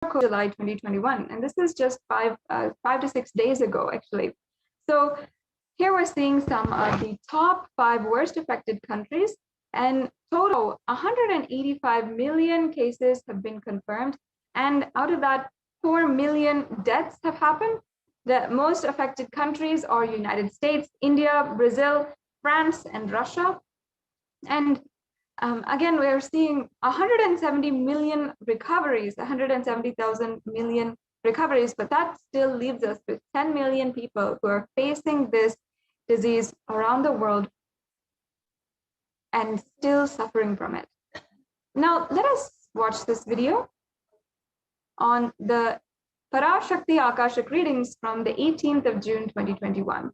July 2021, and this is just 5 to 6 days ago, actually. So here we're seeing some of the top 5 worst affected countries, and total 185 million cases have been confirmed, and out of that, 4 million deaths have happened. The most affected countries are United States, India, Brazil, France, and Russia. And again, we're seeing 170 million recoveries, 170,000 million recoveries, but that still leaves us with 10 million people who are facing this disease around the world and still suffering from it. Now, let us watch this video on the Parashakti Akashic readings from the 18th of June, 2021.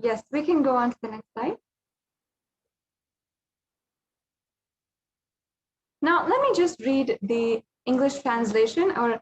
Yes, we can go on to the next slide. Now, let me just read the English translation or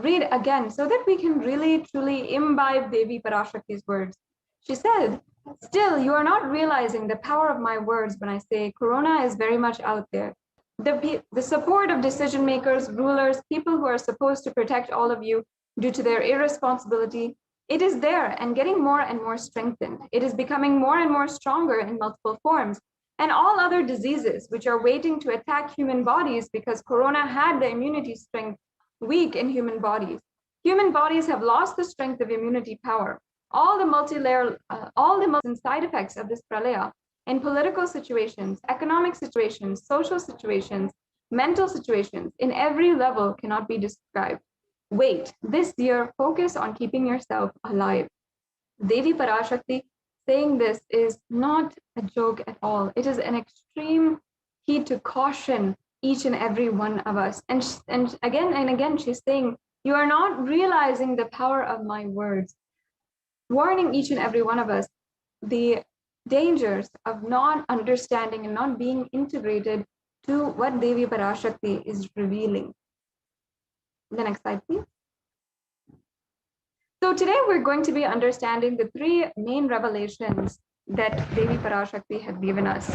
read again so that we can really truly imbibe Devi Parashakti's words. She said, "Still, you are not realizing the power of my words when I say Corona is very much out there. The support of decision makers, rulers, people who are supposed to protect all of you due to their irresponsibility, it is there and getting more and more strengthened. It is becoming more and more stronger in multiple forms. And all other diseases which are waiting to attack human bodies because Corona had the immunity strength weak in human bodies. Human bodies have lost the strength of immunity power. All the multi-layer, all the side effects of this pralaya in political situations, economic situations, social situations, mental situations, in every level cannot be described. Wait, this year, focus on keeping yourself alive." Devi Parashakti saying this is not a joke at all. It is an extreme heed to caution each and every one of us. And again and again, she's saying, you are not realizing the power of my words, warning each and every one of us the dangers of not understanding and not being integrated to what Devi Parashakti is revealing. The next slide, please. So today we're going to be understanding the 3 main revelations that Devi Parashakti had given us.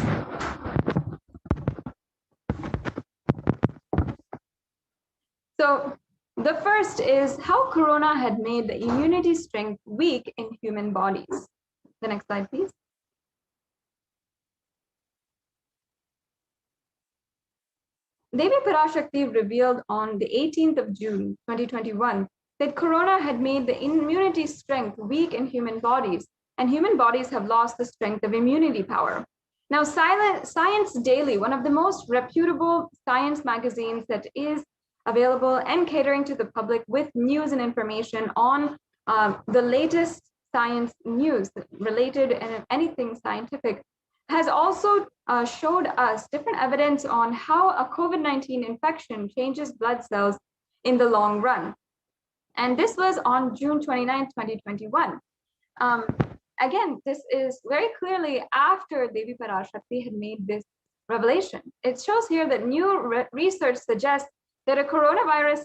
So the first is how Corona had made the immunity strength weak in human bodies. The next slide, please. Devi Parashakti revealed on the 18th of June, 2021, that corona had made the immunity strength weak in human bodies, and human bodies have lost the strength of immunity power. Now, Science Daily, one of the most reputable science magazines that is available and catering to the public with news and information on the latest science news related and anything scientific, has also showed us different evidence on how a COVID-19 infection changes blood cells in the long run. And this was on June 29, 2021. Again, this is very clearly after Devi Parashakti had made this revelation. It shows here that new research suggests that a coronavirus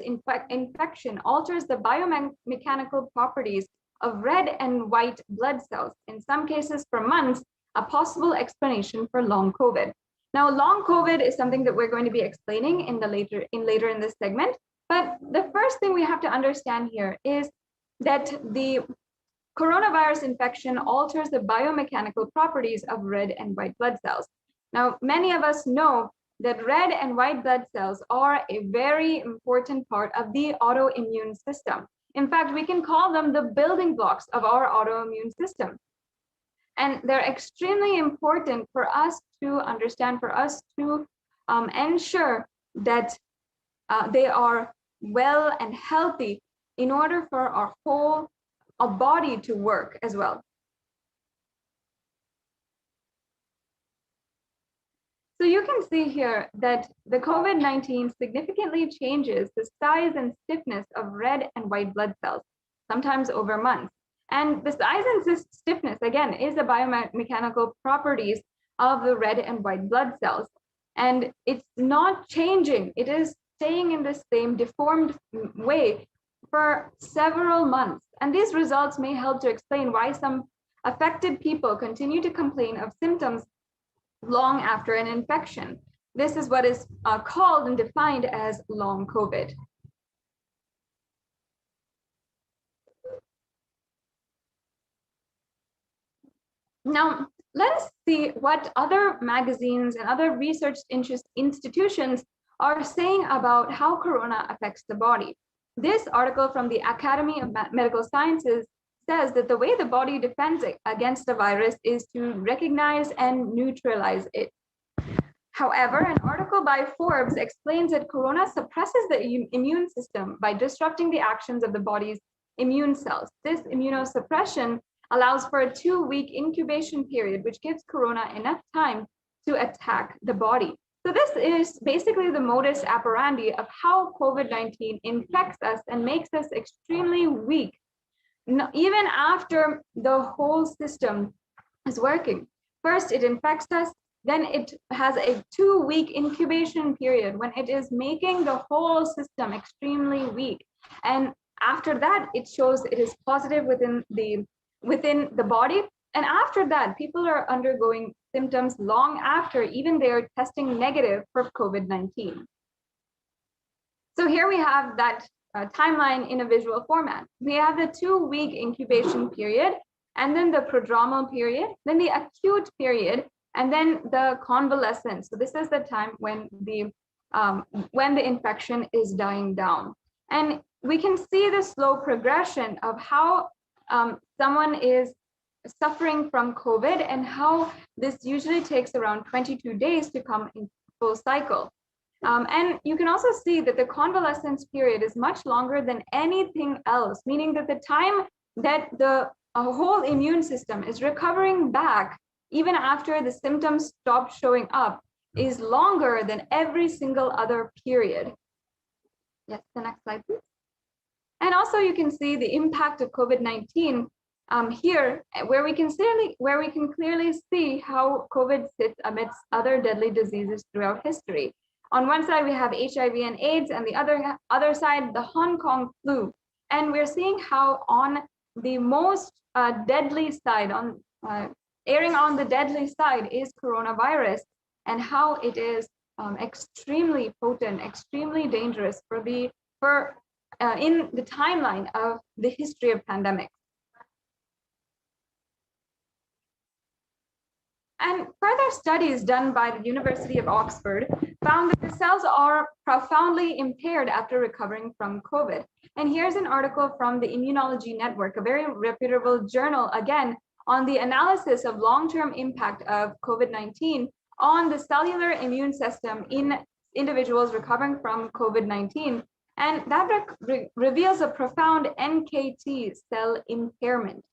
infection alters the biomechanical properties of red and white blood cells, in some cases for months, a possible explanation for long COVID. Now, long COVID is something that we're going to be explaining later in this segment. But the first thing we have to understand here is that the coronavirus infection alters the biomechanical properties of red and white blood cells. Now, many of us know that red and white blood cells are a very important part of the autoimmune system. In fact, we can call them the building blocks of our autoimmune system. And they're extremely important for us to understand, for us to ensure that they are well and healthy in order for our whole body to work as well. So you can see here that the COVID-19 significantly changes the size and stiffness of red and white blood cells, sometimes over months. And the size and stiffness, again, is the biomechanical properties of the red and white blood cells. And it's not changing. It is staying in the same deformed way for several months. And these results may help to explain why some affected people continue to complain of symptoms long after an infection. This is what is called and defined as long COVID. Now, let us see what other magazines and other research institutions are saying about how corona affects the body. This article from the Academy of Medical Sciences says that the way the body defends against the virus is to recognize and neutralize it. However, an article by Forbes explains that corona suppresses the immune system by disrupting the actions of the body's immune cells. This immunosuppression allows for a 2-week incubation period, which gives corona enough time to attack the body. So this is basically the modus operandi of how COVID-19 infects us and makes us extremely weak, even after the whole system is working. First, it infects us, then it has a 2-week incubation period when it is making the whole system extremely weak. And after that, it shows it is positive within the body. And after that, people are undergoing symptoms long after even they are testing negative for COVID-19. So here we have that timeline in a visual format. We have the 2-week incubation period, and then the prodromal period, then the acute period, and then the convalescence. So this is the time when the infection is dying down. And we can see the slow progression of how someone is suffering from COVID and how this usually takes around 22 days to come in full cycle. And you can also see that the convalescence period is much longer than anything else, meaning that the time that the whole immune system is recovering back, even after the symptoms stop showing up, is longer than every single other period. Yes, the next slide, please. And also you can see the impact of COVID-19 here, where we can clearly see how COVID sits amidst other deadly diseases throughout history. On one side, we have HIV and AIDS, and the other side, the Hong Kong flu. And we're seeing how on the most deadly side, erring on the deadly side is coronavirus, and how it is extremely potent, extremely dangerous in the timeline of the history of pandemics. And further studies done by the University of Oxford found that the cells are profoundly impaired after recovering from COVID. And here's an article from the Immunology Network, a very reputable journal, again, on the analysis of long-term impact of COVID-19 on the cellular immune system in individuals recovering from COVID-19. And that reveals a profound NKT cell impairment.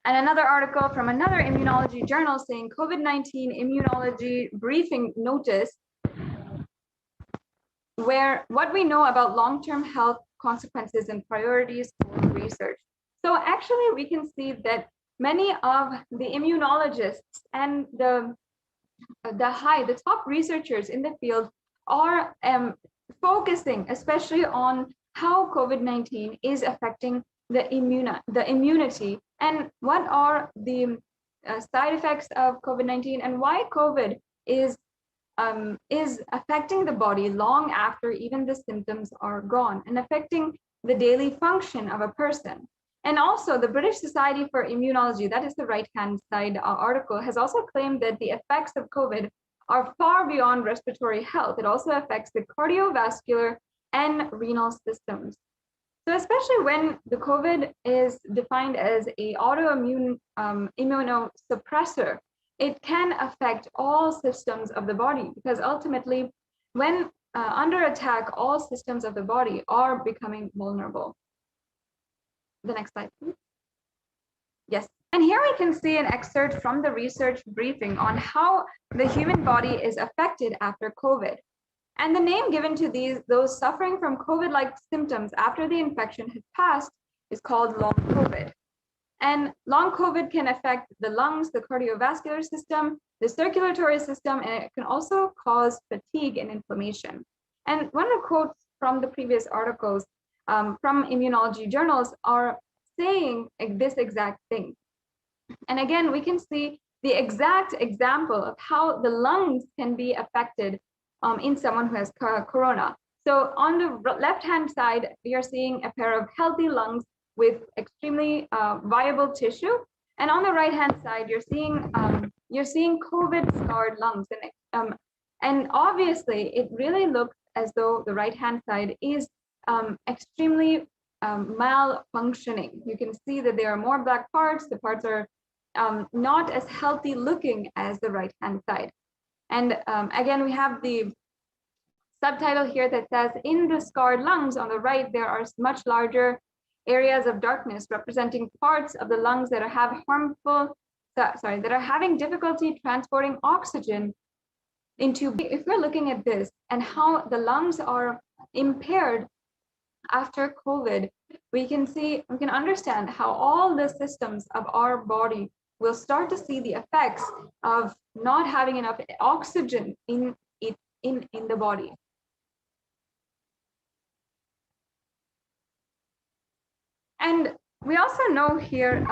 And another article from another immunology journal saying COVID-19 immunology briefing notice, where what we know about long-term health consequences and priorities for research. So actually we can see that many of the immunologists and the top researchers in the field are focusing especially on how COVID-19 is affecting the immunity and what are the side effects of COVID-19 and why COVID is affecting the body long after even the symptoms are gone and affecting the daily function of a person. And also the British Society for Immunology, that is the right-hand side article, has also claimed that the effects of COVID are far beyond respiratory health. It also affects the cardiovascular and renal systems. So especially when the COVID is defined as a autoimmune immunosuppressor, it can affect all systems of the body because ultimately when under attack, all systems of the body are becoming vulnerable. The next slide, please. Yes, and here we can see an excerpt from the research briefing on how the human body is affected after COVID. And the name given to those suffering from COVID-like symptoms after the infection has passed is called long COVID. And long COVID can affect the lungs, the cardiovascular system, the circulatory system, and it can also cause fatigue and inflammation. And one of the quotes from the previous articles from immunology journals are saying this exact thing. And again, we can see the exact example of how the lungs can be affected in someone who has corona. So on the left-hand side, we are seeing a pair of healthy lungs with extremely viable tissue. And on the right-hand side, you're seeing COVID-scarred lungs. And obviously, it really looks as though the right-hand side is extremely malfunctioning. You can see that there are more black parts. The parts are not as healthy looking as the right-hand side. And again, we have the subtitle here that says, in the scarred lungs on the right, there are much larger areas of darkness representing parts of the lungs that are that are having difficulty transporting oxygen into. If we're looking at this and how the lungs are impaired after COVID, we can understand how all the systems of our body will start to see the effects of not having enough oxygen in the body. And we also know here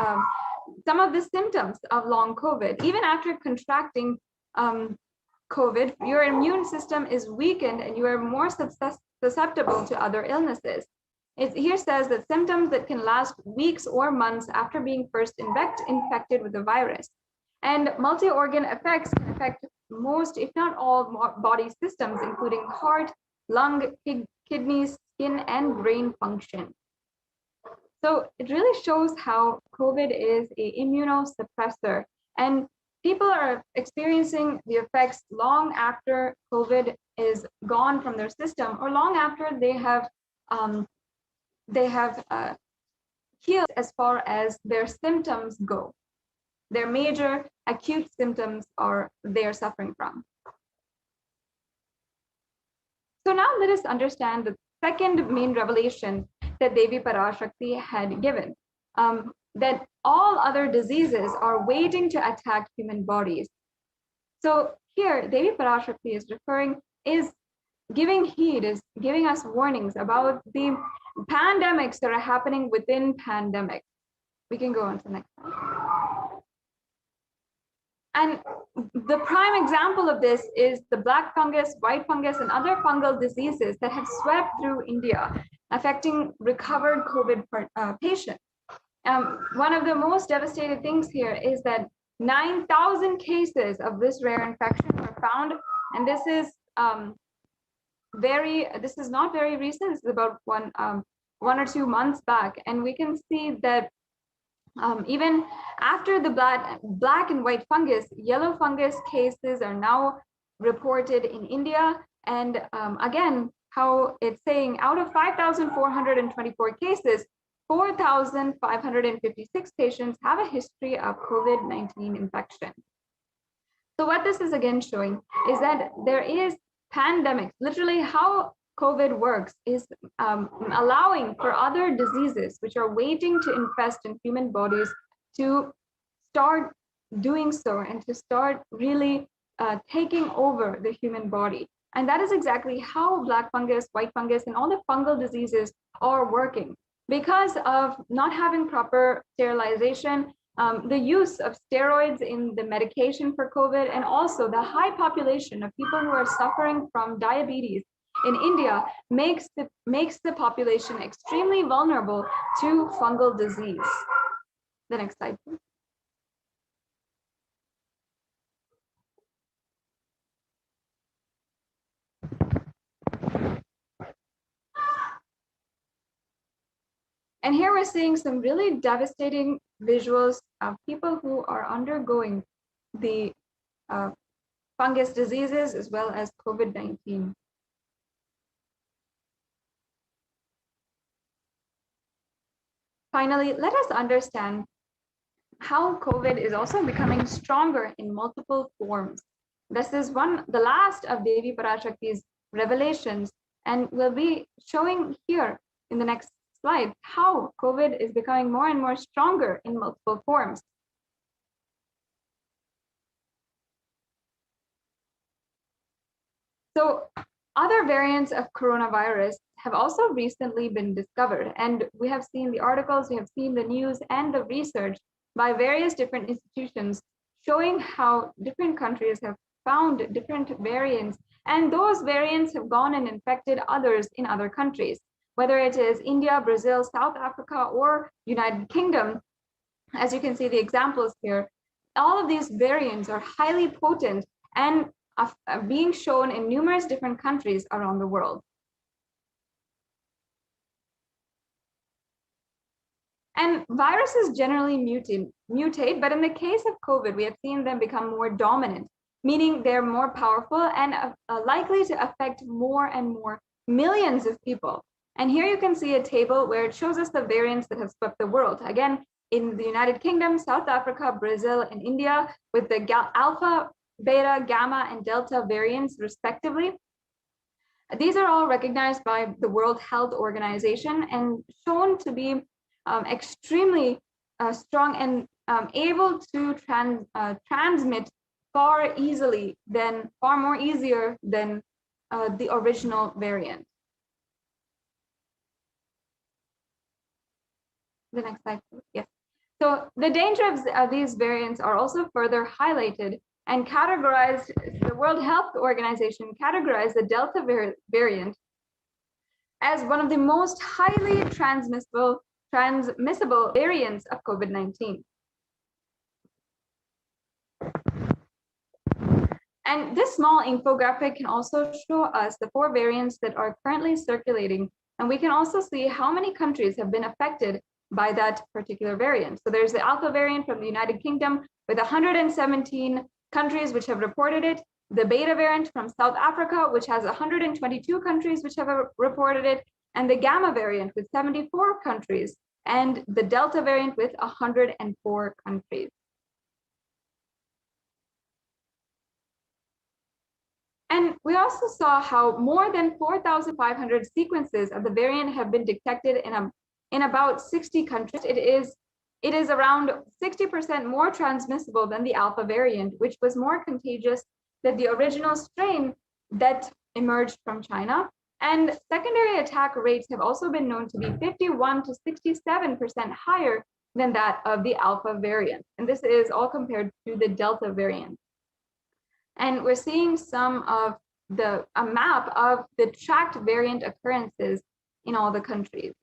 some of the symptoms of long COVID. Even after contracting COVID, your immune system is weakened and you are more susceptible to other illnesses. It here says that symptoms that can last weeks or months after being first infected with the virus. And multi-organ effects can affect most, if not all, body systems, including heart, lung, kidneys, skin, and brain function. So it really shows how COVID is an immunosuppressor, and people are experiencing the effects long after COVID is gone from their system, or long after they have healed as far as their symptoms go. Their major acute symptoms they are suffering from. So now let us understand the second main revelation that Devi Parashakti had given, that all other diseases are waiting to attack human bodies. So here, Devi Parashakti is giving heed, is giving us warnings about the pandemics that are happening within pandemics. We can go on to the next slide. And the prime example of this is the black fungus, white fungus, and other fungal diseases that have swept through India, affecting recovered COVID patients. One of the most devastating things here is that 9,000 cases of this rare infection were found, and this is this is not very recent. This is about 1 or 2 months back, and we can see that even after the black and white fungus, yellow fungus cases are now reported in India. And again, how it's saying out of 5,424 cases, 4,556 patients have a history of COVID-19 infection. So what this is again showing is that there is pandemics. Literally how COVID works is allowing for other diseases which are waiting to infest in human bodies to start doing so and to start really taking over the human body. And that is exactly how black fungus, white fungus, and all the fungal diseases are working. Because of not having proper sterilization, the use of steroids in the medication for COVID, and also the high population of people who are suffering from diabetes in India makes the population extremely vulnerable to fungal disease. The next slide, please. And here we're seeing some really devastating visuals of people who are undergoing the fungus diseases as well as COVID-19. Finally, let us understand how COVID is also becoming stronger in multiple forms. This is the last of Devi Parashakti's revelations, and we'll be showing here in the next slide how COVID is becoming more and more stronger in multiple forms. So other variants of coronavirus have also recently been discovered, and we have seen the articles, we have seen the news and the research by various different institutions showing how different countries have found different variants, and those variants have gone and infected others in other countries, whether it is India, Brazil, South Africa, or United Kingdom. As you can see the examples here, all of these variants are highly potent and being shown in numerous different countries around the world. And viruses generally mutate, but in the case of COVID, we have seen them become more dominant, meaning they're more powerful and likely to affect more and more millions of people. And here you can see a table where it shows us the variants that have swept the world. Again, in the United Kingdom, South Africa, Brazil, and India, with the alpha, beta, gamma, and delta variants respectively. These are all recognized by the World Health Organization and shown to be extremely strong and able to transmit far more easier than the original variant. The next slide, please. Yes. So the danger of these variants are also further highlighted and categorized. The World Health Organization categorized the Delta variant as one of the most highly transmissible variants of COVID-19. And this small infographic can also show us the 4 variants that are currently circulating. And we can also see how many countries have been affected by that particular variant. So there's the alpha variant from the United Kingdom with 117 countries which have reported it, the beta variant from South Africa, which has 122 countries which have reported it, and the gamma variant with 74 countries, and the delta variant with 104 countries. And we also saw how more than 4,500 sequences of the variant have been detected in about 60 countries. It is around 60% more transmissible than the alpha variant, which was more contagious than the original strain that emerged from China. And secondary attack rates have also been known to be 51 to 67% higher than that of the alpha variant. And this is all compared to the delta variant. And we're seeing a map of the tracked variant occurrences in all the countries.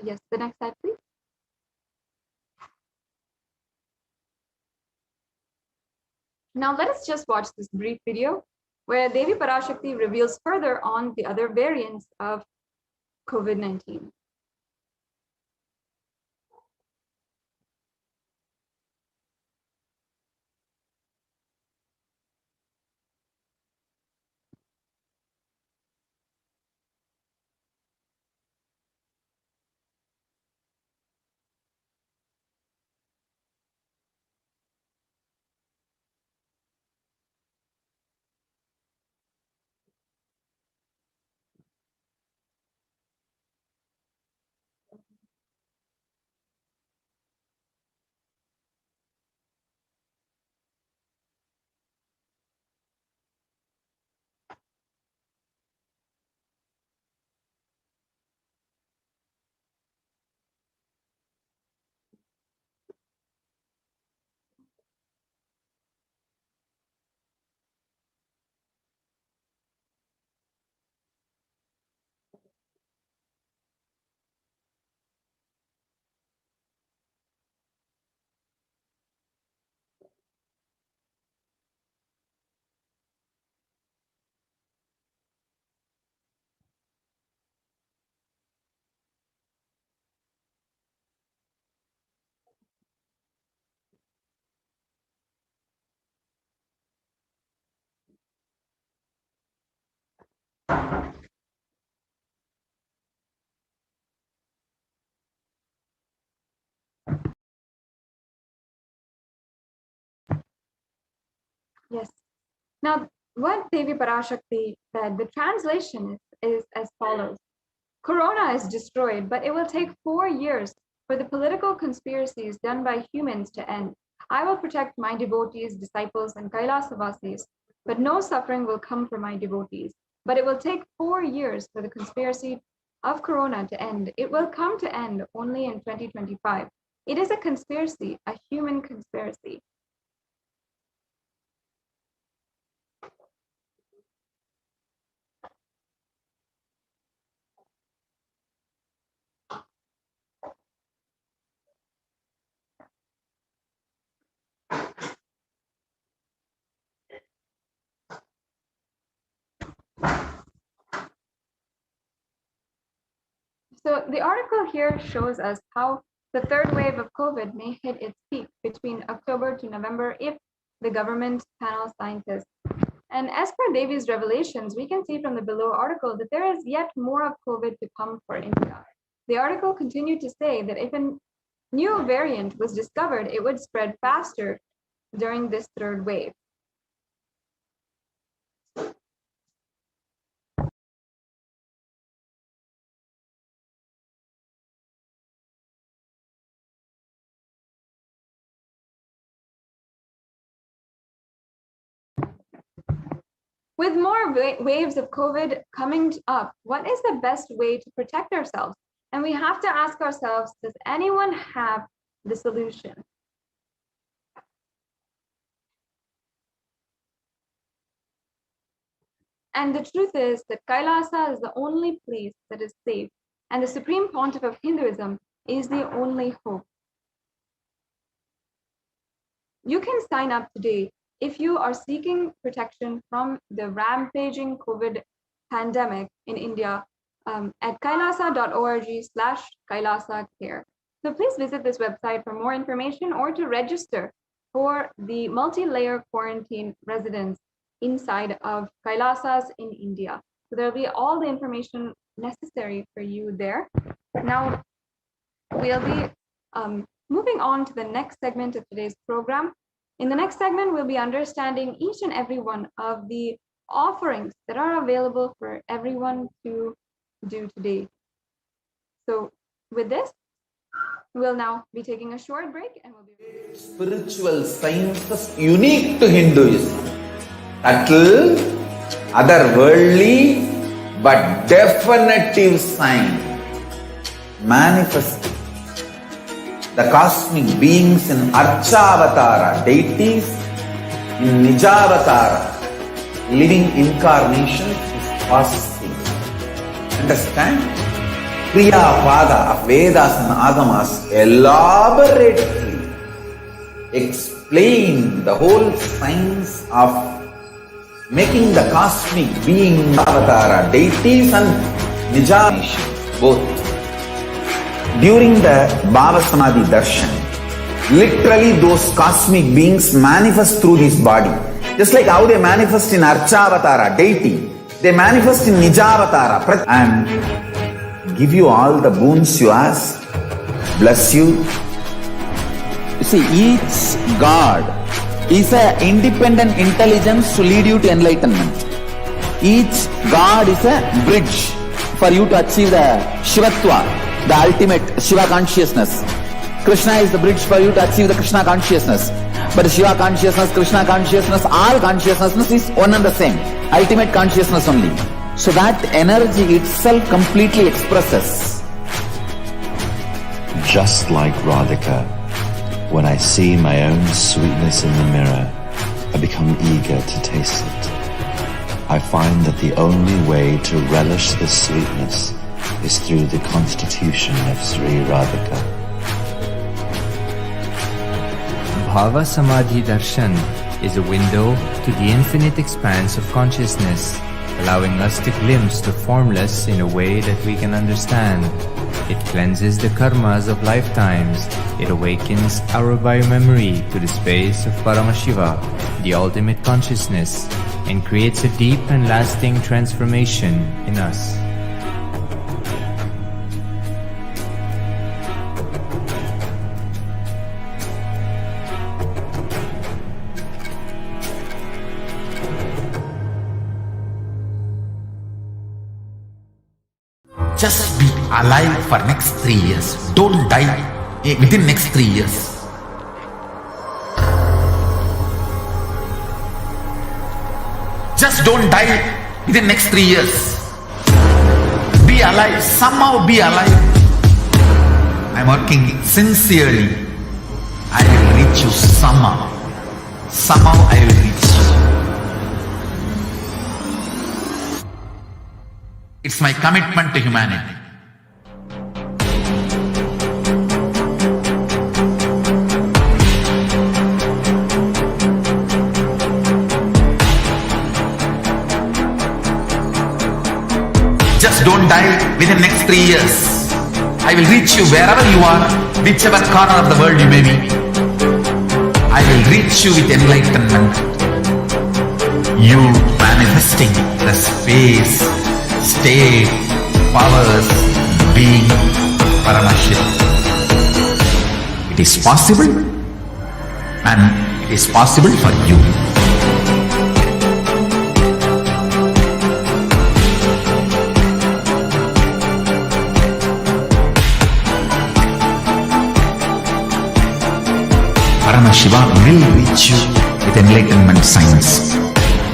Yes, the next slide, please. Now let us just watch this brief video where Devi Parashakti reveals further on the other variants of COVID-19. Yes. Now, what Devi Parashakti said, the translation is as follows. Corona is destroyed, but it will take 4 years for the political conspiracies done by humans to end. I will protect my devotees, disciples, and Kailasavasis, but no suffering will come for my devotees. But it will take 4 years for the conspiracy of Corona to end. It will come to end only in 2025. It is a conspiracy, a human conspiracy. So the article here shows us how the third wave of COVID may hit its peak between October to November if the government panel scientists. And as per Devi's revelations, we can see from the below article that there is yet more of COVID to come for India. The article continued to say that if a new variant was discovered, it would spread faster during this third wave. With more waves of COVID coming up, what is the best way to protect ourselves? And we have to ask ourselves, does anyone have the solution? And the truth is that Kailasa is the only place that is safe, and the Supreme Pontiff of Hinduism is the only hope. You can sign up today if you are seeking protection from the rampaging COVID pandemic in India at kailasa.org/Kailasa-care. So please visit this website for more information or to register for the multi-layer quarantine residence inside of Kailasas in India. So there'll be all the information necessary for you there. Now, we'll be moving on to the next segment of today's program. In the next segment, we'll be understanding each and every one of the offerings that are available for everyone to do today. So with this, we'll now be taking a short break and we'll be... Spiritual sciences unique to Hinduism. Subtle, otherworldly, but definitive sign. Manifesting the cosmic beings in Archavatara, deities in Nijavatara, living incarnations is fasting. Understand? Kriya Pada of Vedas and Agamas elaborately explain explain the whole science of making the cosmic being avatara, deities and Nijamation, both. During the Bhava Samadhi Darshan, literally those cosmic beings manifest through this body. Just like how they manifest in Archavatara, deity, they manifest in Nijavatara. And give you all the boons you ask, bless you. You see, each God is an independent intelligence to lead you to enlightenment. Each God is a bridge for you to achieve the Shivatva, the ultimate Shiva consciousness. Krishna is the bridge for you to achieve the Krishna consciousness. But Shiva consciousness, Krishna consciousness, all consciousness is one and the same. Ultimate consciousness only. So that energy itself completely expresses. Just like Radhika, when I see my own sweetness in the mirror, I become eager to taste it. I find that the only way to relish this sweetness is through the constitution of Sri Radhika. Bhava Samadhi Darshan is a window to the infinite expanse of consciousness, allowing us to glimpse the formless in a way that we can understand. It cleanses the karmas of lifetimes. It awakens our biomemory to the space of Paramashiva, the ultimate consciousness, and creates a deep and lasting transformation in us. Just be alive for next 3 years. Don't die within next 3 years. Just don't die within next 3 years. Be alive. Somehow be alive. I'm working sincerely. I will reach you somehow. Somehow I will reach you. It's my commitment to humanity. Just don't die within next 3 years. I will reach you wherever you are, whichever corner of the world you may be. I will reach you with enlightenment. You manifesting the space, state, powers, being Paramashivoham. It is possible, and it is possible for you. Paramashiva will reach you with enlightenment science.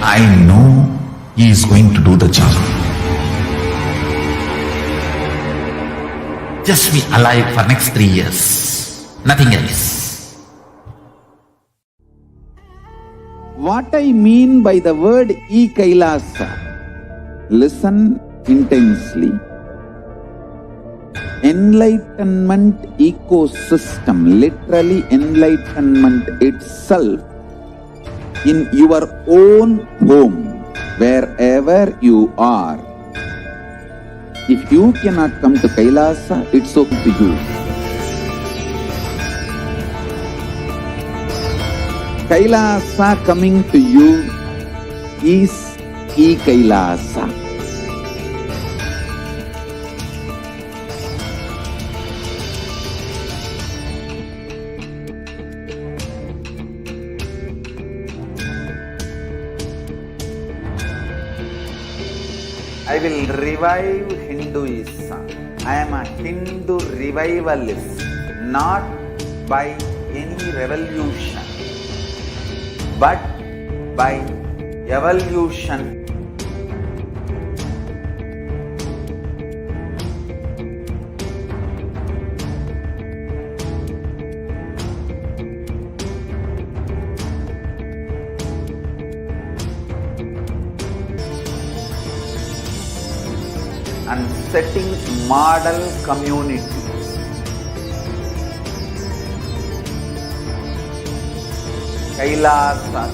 I know he is going to do the job. Just be alive for next 3 years. Nothing else. What I mean by the word E-Kailasa, listen intensely. Enlightenment ecosystem, literally enlightenment itself in your own home, wherever you are. If you cannot come to Kailasa, it's okay to you. Kailasa coming to you is E-Kailasa. I will revive Hinduism. I am a Hindu revivalist, not by any revolution, but by evolution. And setting model communities. Kailasas,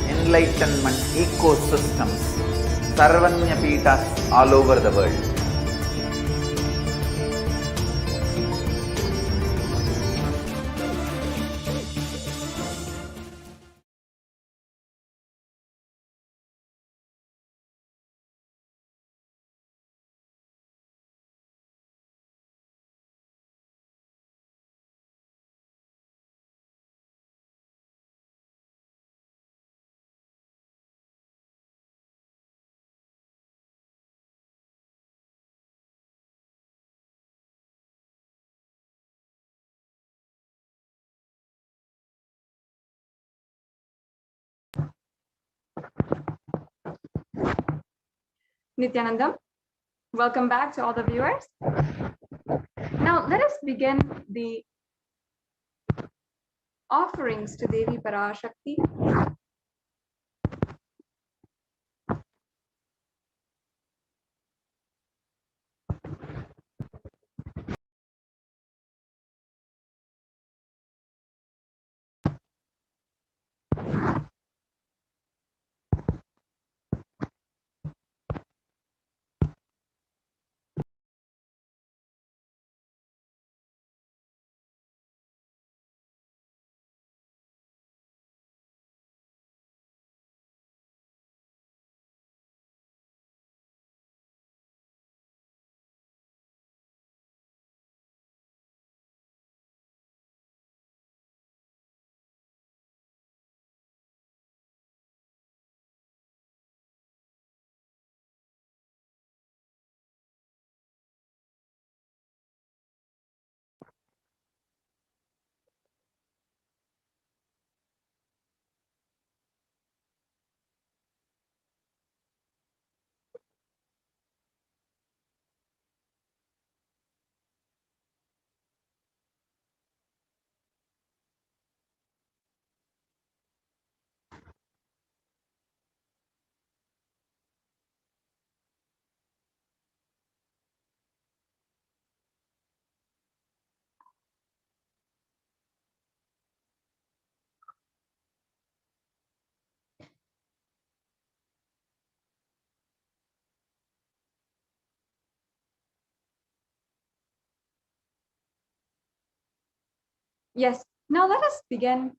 enlightenment ecosystems, Sarvanya Peethas all over the world. Nithyanandam, welcome back to all the viewers. Now let us begin the offerings to Devi Parashakti. Yes, now let us begin.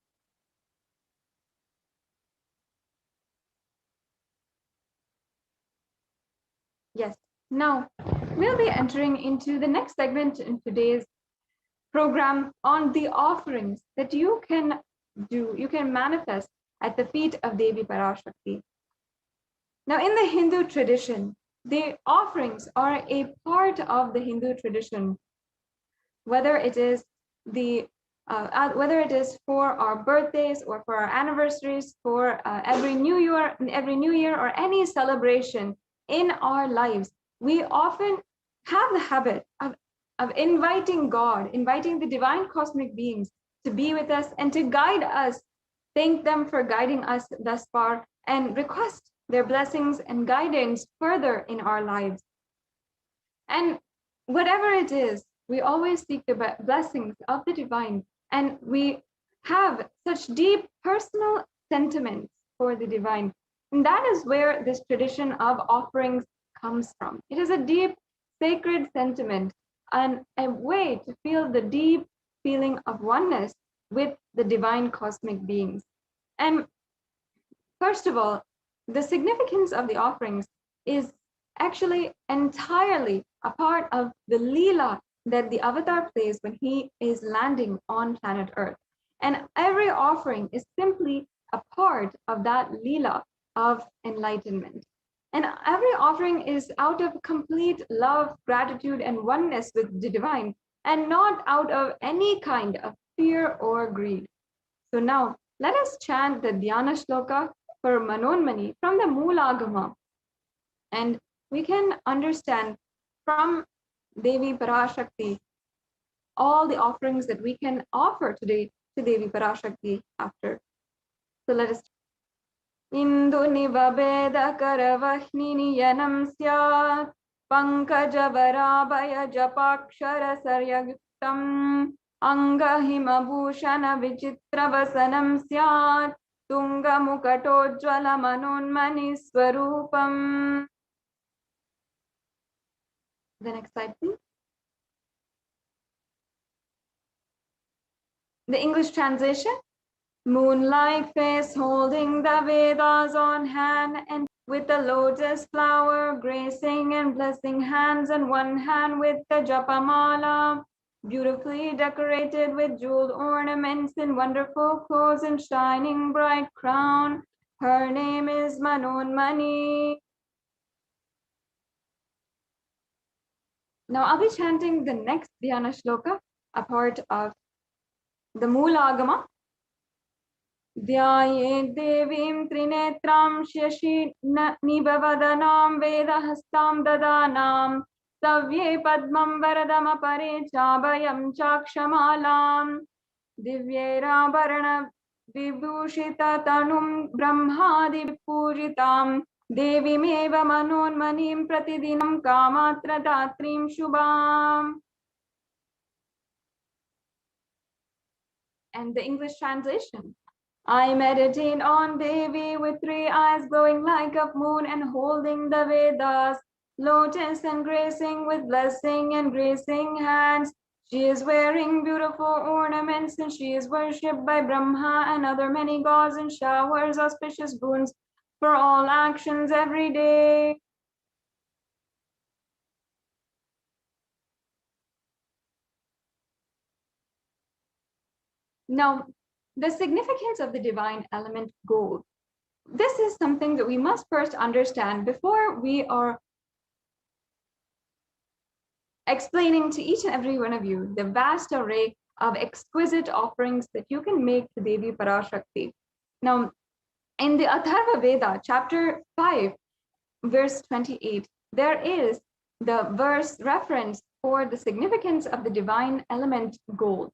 Yes, now we'll be entering into the next segment in today's program on the offerings that you can do, you can manifest at the feet of Devi Parashakti. Now, in the Hindu tradition, the offerings are a part of the Hindu tradition, whether it is for our birthdays or for our anniversaries, for every new year or any celebration in our lives. We often have the habit of inviting God, inviting the divine cosmic beings to be with us and to guide us, thank them for guiding us thus far, and request their blessings and guidance further in our lives. And whatever it is, we always seek the blessings of the divine, and we have such deep personal sentiments for the divine. And that is where this tradition of offerings comes from. It is a deep, sacred sentiment and a way to feel the deep feeling of oneness with the divine cosmic beings. And first of all, the significance of the offerings is actually entirely a part of the Leela that the avatar plays when he is landing on planet Earth. And every offering is simply a part of that Leela of enlightenment. And every offering is out of complete love, gratitude, and oneness with the divine, and not out of any kind of fear or greed. So now, let us chant the Dhyana Shloka for Manonmani from the Moolagama. And we can understand from Devi Parashakti all the offerings that we can offer today to Devi Parashakti after. So let us. Indu nivabeda karavahni yanam syat pankaja varabhaya japakshara saryaguptam Angahimabhushana vichitravasanam syat Tunga mukatojjvala manonmani swarupam. The next slide, please. The English translation. Moonlight face holding the Vedas on hand and with a lotus flower gracing and blessing hands and one hand with the japamala. Beautifully decorated with jeweled ornaments in wonderful clothes and shining bright crown. Her name is Manonmani. Now I'll be chanting the next Dhyana Shloka, a part of the Moolagama. Dhyaye devim trinetram shashi nibhavadanam vedahastam dadanam savye padmam varadam apare chabhayam chakshamalam divyera varana vibhushita tanum brahmadi pujitam devimeva manonmanim pratidinam kamatra datrim shubham. And the English translation. I meditate on Devi with 3 eyes glowing like a moon and holding the Vedas, lotus and gracing with blessing and gracing hands. She is wearing beautiful ornaments and she is worshipped by Brahma and other many gods and showers auspicious boons for all actions every day. Now, the significance of the divine element gold. This is something that we must first understand before we are explaining to each and every one of you the vast array of exquisite offerings that you can make to Devi Parashakti. Now, in the Atharva Veda, chapter 5, verse 28, there is the verse reference for the significance of the divine element gold.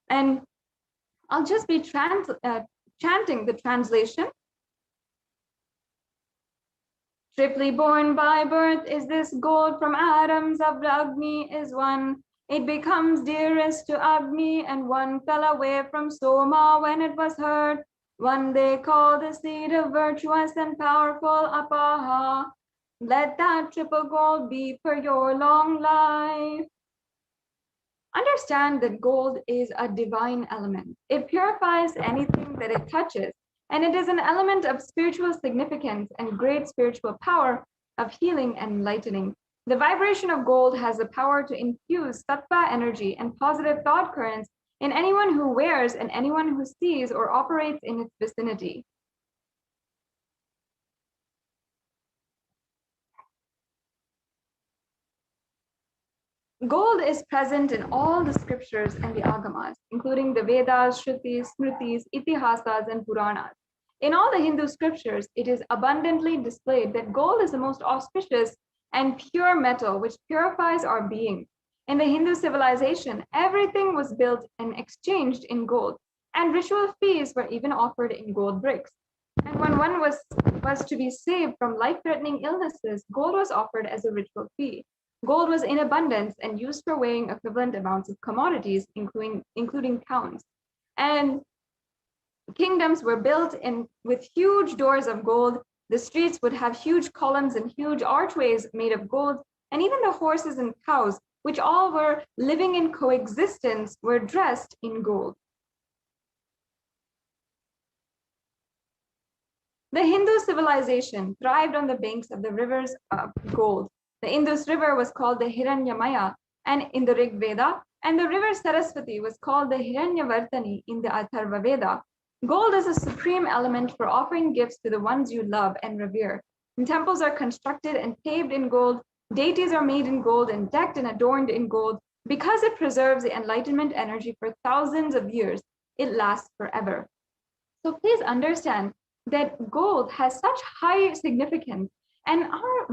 And I'll just be chanting the translation. Triply born by birth is this gold from atoms of Agni is one. It becomes dearest to Agni and one fell away from Soma when it was heard. One they call the seed of virtuous and powerful Apaha. Let that triple gold be for your long life. Understand that gold is a divine element. It purifies anything that it touches, and it is an element of spiritual significance and great spiritual power of healing and enlightening. The vibration of gold has the power to infuse sattva energy and positive thought currents in anyone who wears and anyone who sees or operates in its vicinity. Gold is present in all the scriptures and the agamas, including the Vedas, Shrutis, Smritis, Itihasas, and Puranas. In all the Hindu scriptures, it is abundantly displayed that gold is the most auspicious and pure metal which purifies our being. In the Hindu civilization, everything was built and exchanged in gold, and ritual feasts were even offered in gold bricks. And when one was to be saved from life-threatening illnesses, gold was offered as a ritual fee. Gold was in abundance and used for weighing equivalent amounts of commodities, including pounds. And kingdoms were built with huge doors of gold. The streets would have huge columns and huge archways made of gold. And even the horses and cows, which all were living in coexistence, were dressed in gold. The Hindu civilization thrived on the banks of the rivers of gold. The Indus River was called the Hiranyamaya and in the Rig Veda, and the river Saraswati was called the Hiranyavartani in the Atharva Veda. Gold is a supreme element for offering gifts to the ones you love and revere. And temples are constructed and paved in gold. Deities are made in gold and decked and adorned in gold. Because it preserves the enlightenment energy for thousands of years, it lasts forever. So please understand that gold has such high significance. And our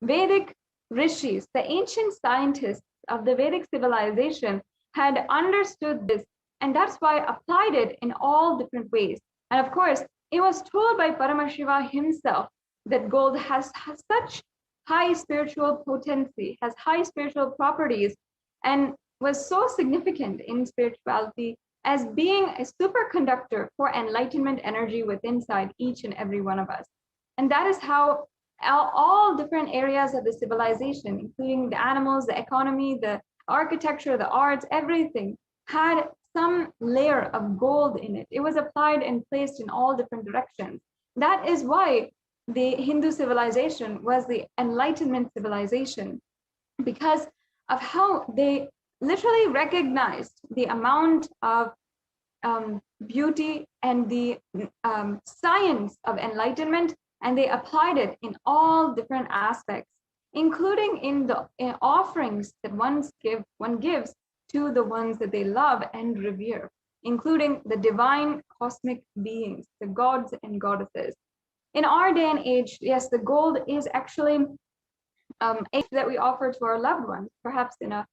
Vedic rishis, the ancient scientists of the Vedic civilization, had understood this, and that's why applied it in all different ways. And of course, it was told by Paramashiva himself that gold has such high spiritual potency, has high spiritual properties, and was so significant in spirituality as being a superconductor for enlightenment energy within inside each and every one of us. And that is how all different areas of the civilization, including the animals, the economy, the architecture, the arts, everything had some layer of gold in it. It was applied and placed in all different directions. That is why the Hindu civilization was the enlightenment civilization, because of how they literally recognized the amount of beauty and the science of enlightenment, and they applied it in all different aspects, including in the offerings that one gives to the ones that they love and revere, including the divine cosmic beings, the gods and goddesses. In our day and age, yes, the gold is actually that we offer to our loved ones, perhaps in a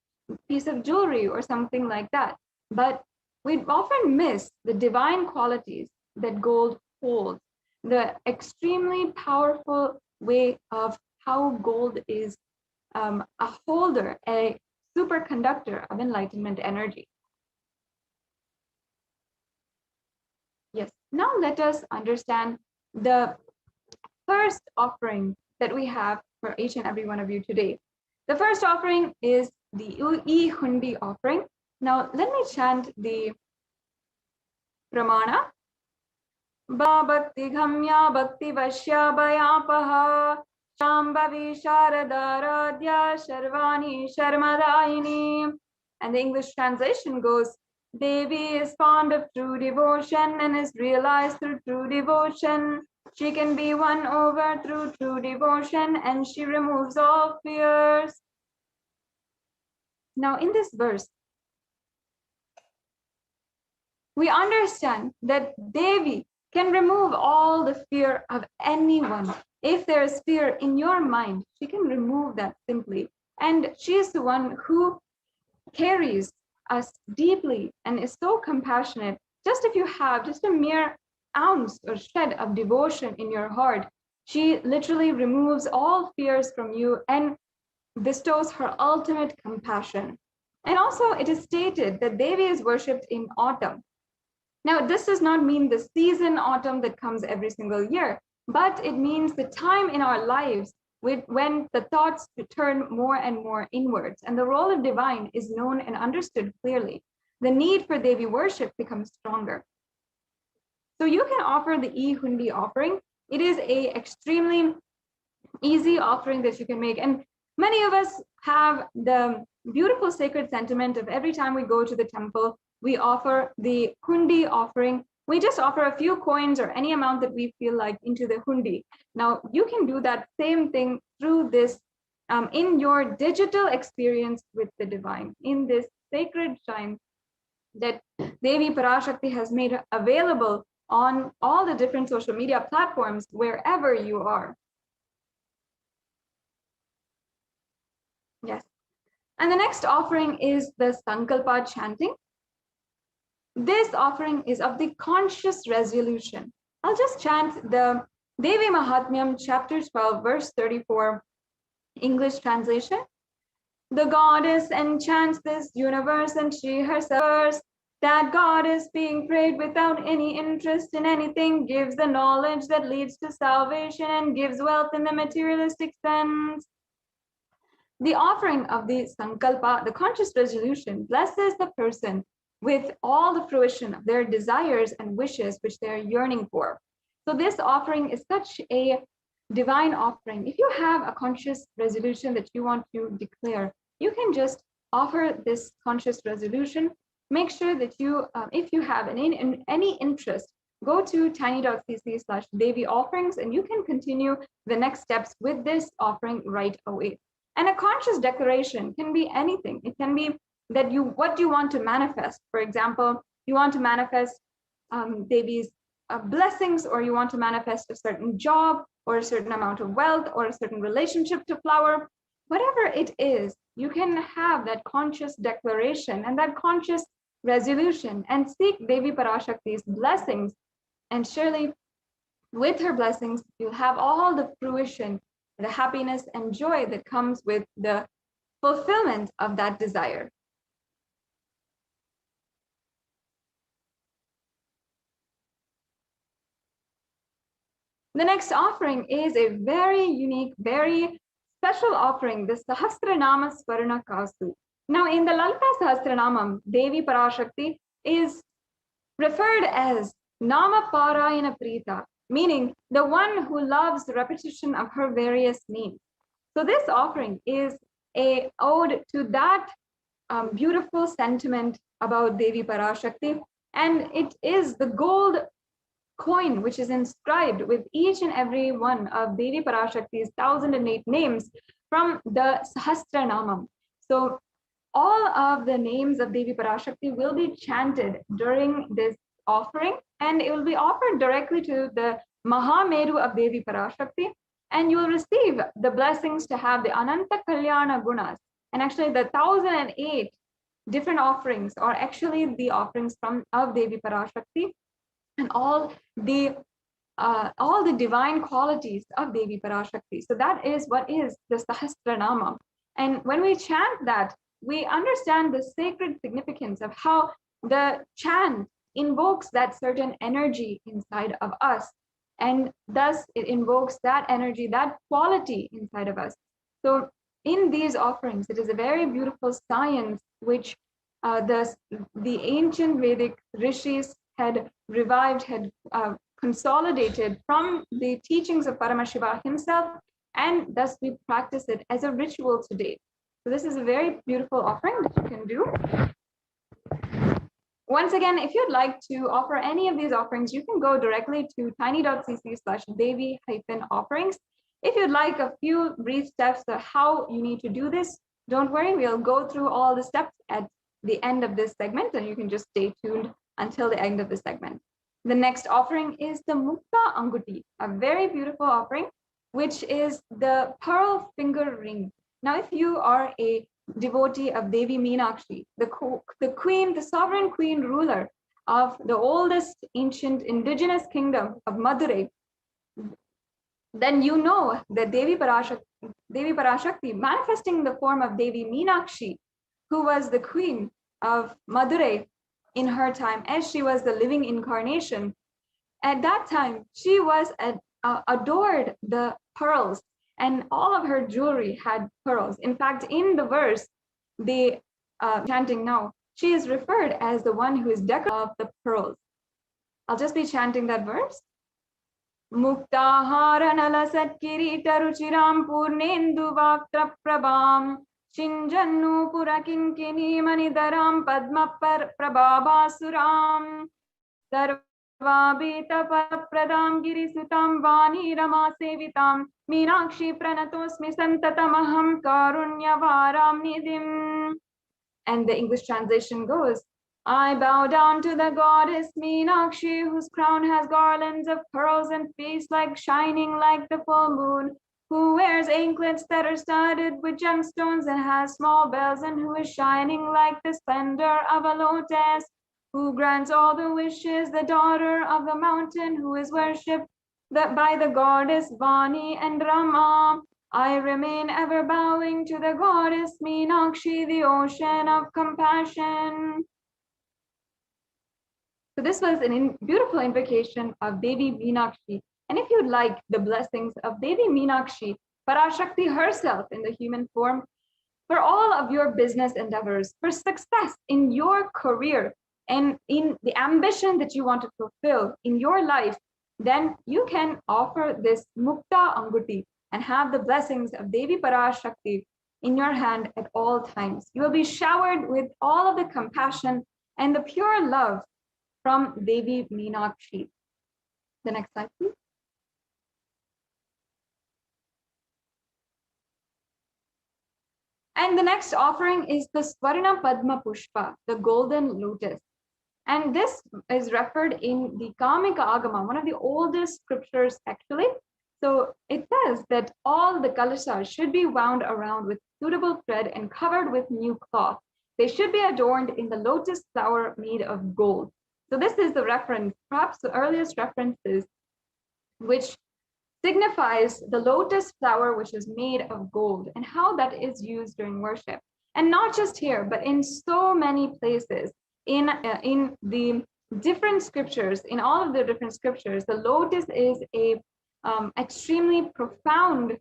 piece of jewelry or something like that. But we often miss the divine qualities that gold holds, the extremely powerful way of how gold is a holder, a superconductor of enlightenment energy. Yes, now let us understand the first offering that we have for each and every one of you today. The first offering is the E-Hundi offering. Now let me chant the Pramana. Bhakti Ghamya Bhakti Vashya Bhayapaha Shambhavi Sharadaradhya Sharvani Sharmadayini. And the English translation goes, Devi is fond of true devotion and is realized through true devotion. She can be won over through true devotion, and she removes all fears. Now in this verse, we understand that Devi can remove all the fear of anyone. If there is fear in your mind, she can remove that simply. And she is the one who carries us deeply and is so compassionate. Just if you have just a mere ounce or shred of devotion in your heart, she literally removes all fears from you and bestows her ultimate compassion. And also it is stated that Devi is worshipped in autumn. Now, this does not mean the season autumn that comes every single year, but it means the time in our lives when the thoughts turn more and more inwards, and the role of divine is known and understood clearly. The need for Devi worship becomes stronger. So you can offer the E-Hundi offering. It is a extremely easy offering that you can make. And many of us have the beautiful sacred sentiment of every time we go to the temple, we offer the Hundi offering. We just offer a few coins or any amount that we feel like into the Hundi. Now, you can do that same thing through this in your digital experience with the divine, in this sacred shrine that Devi Parashakti has made available on all the different social media platforms, wherever you are. Yes. And the next offering is the Sankalpa chanting. This offering is of the conscious resolution. I'll just chant the Devi Mahatmyam, chapter 12, verse 34, English translation. The goddess enchants this universe, and she herself, that goddess being prayed without any interest in anything, gives the knowledge that leads to salvation and gives wealth in the materialistic sense. The offering of the Sankalpa, the conscious resolution, blesses the person with all the fruition of their desires and wishes which they're yearning for. So this offering is such a divine offering. If you have a conscious resolution that you want to declare, you can just offer this conscious resolution. Make sure that you, if you have any interest, go to tiny.cc/Devi offerings, and you can continue the next steps with this offering right away. And a conscious declaration can be anything. It can be that what you want to manifest. For example, you want to manifest Devi's blessings, or you want to manifest a certain job or a certain amount of wealth or a certain relationship to flower. Whatever it is, you can have that conscious declaration and that conscious resolution and seek Devi Parashakti's blessings. And surely with her blessings, you'll have all the fruition, the happiness and joy that comes with the fulfillment of that desire. The next offering is a very unique, very special offering, the Sahasranama Swarna Kasu. Now, in the Lalita Sahasranamam, Devi Parashakti is referred as Nama Parayana Prita, meaning the one who loves the repetition of her various names. So this offering is a ode to that beautiful sentiment about Devi Parashakti, and it is the gold coin which is inscribed with each and every one of Devi Parashakti's 1008 names from the Sahasranamam. So all of the names of Devi Parashakti will be chanted during this offering, and it will be offered directly to the Mahameru of Devi Parashakti, and you will receive the blessings to have the Ananta Kalyana Gunas. And actually the 1008 different offerings are actually the offerings of Devi Parashakti, and all the divine qualities of Devi Parashakti. So that is what is the Sahasranama. And when we chant that, we understand the sacred significance of how the chant invokes that certain energy inside of us. And thus it invokes that energy, that quality inside of us. So in these offerings, it is a very beautiful science which the ancient Vedic rishis had revived, had consolidated from the teachings of Paramashiva himself, and thus we practice it as a ritual today. So this is a very beautiful offering that you can do. Once again, if you'd like to offer any of these offerings, you can go directly to tiny.cc/Devi-offerings. If you'd like a few brief steps of how you need to do this, don't worry, we'll go through all the steps at the end of this segment, and you can just stay tuned until the end of the segment. The next offering is the Mukta Anguti, a very beautiful offering, which is the pearl finger ring. Now, if you are a devotee of Devi Meenakshi, the queen, the sovereign queen ruler of the oldest ancient indigenous kingdom of Madurai, then you know that Devi Parashakti, manifesting the form of Devi Meenakshi, who was the queen of Madurai in her time, as she was the living incarnation. At that time, she was adored the pearls, and all of her jewelry had pearls. In fact, in the verse, the chanting now, she is referred as the one who is decorated of the pearls. I'll just be chanting that verse. Muktahara nalasat kirita ruchiram purnendu vaktra prabham Shinjannu purakinkini manidaram padma prabhabasuram Sarvabhita pradam girisutam vani rama sevitam Meenakshi pranatosmi santatamaham karunyavaram nidhim. And the English translation goes, I bow down to the goddess Meenakshi, whose crown has garlands of pearls and face shining like the full moon, who wears anklets that are studded with gemstones and has small bells, and who is shining like the splendor of a lotus, who grants all the wishes, the daughter of the mountain, who is worshipped by the goddess Vani and Rama. I remain ever bowing to the goddess Meenakshi, the ocean of compassion. So this was a beautiful invocation of Devi Meenakshi. And if you'd like the blessings of Devi Meenakshi, Parashakti herself in the human form, for all of your business endeavors, for success in your career, and in the ambition that you want to fulfill in your life, then you can offer this Mukta Anguti and have the blessings of Devi Parashakti in your hand at all times. You will be showered with all of the compassion and the pure love from Devi Meenakshi. The next slide, please. And the next offering is the Swarna Padma Pushpa, the golden lotus. And this is referred in the Kamika Agama, one of the oldest scriptures actually. So it says that all the kalashas should be wound around with suitable thread and covered with new cloth. They should be adorned in the lotus flower made of gold. So this is the reference, perhaps the earliest references, which signifies the lotus flower which is made of gold and how that is used during worship. And not just here, but in so many places, in the different scriptures, in all of the different scriptures, the lotus is a extremely profound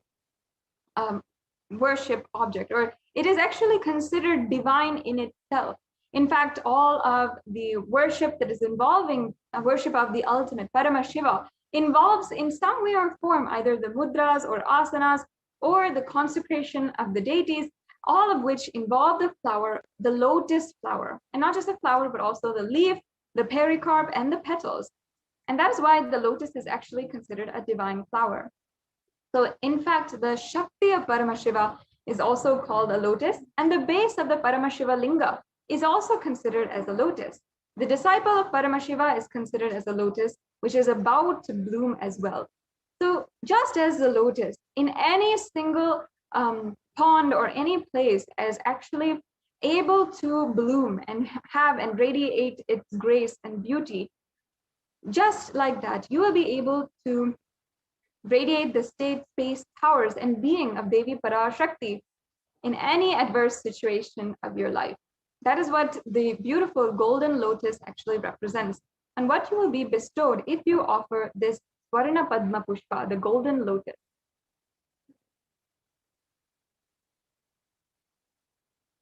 worship object, or it is actually considered divine in itself. In fact, all of the worship that is involving worship of the ultimate Paramashiva involves in some way or form either the mudras or asanas or the consecration of the deities, all of which involve the flower, the lotus flower, and not just the flower, but also the leaf, the pericarp, and the petals. And that is why the lotus is actually considered a divine flower. So in fact, the Shakti of Paramashiva is also called a lotus, and the base of the Paramashiva linga is also considered as a lotus. The disciple of Paramashiva is considered as a lotus, which is about to bloom as well. So just as the lotus in any single pond or any place is actually able to bloom and have and radiate its grace and beauty, just like that, you will be able to radiate the state, space, powers, and being of Devi Parashakti in any adverse situation of your life. That is what the beautiful golden lotus actually represents, and what you will be bestowed if you offer this Swarna Padma Pushpa, the golden lotus.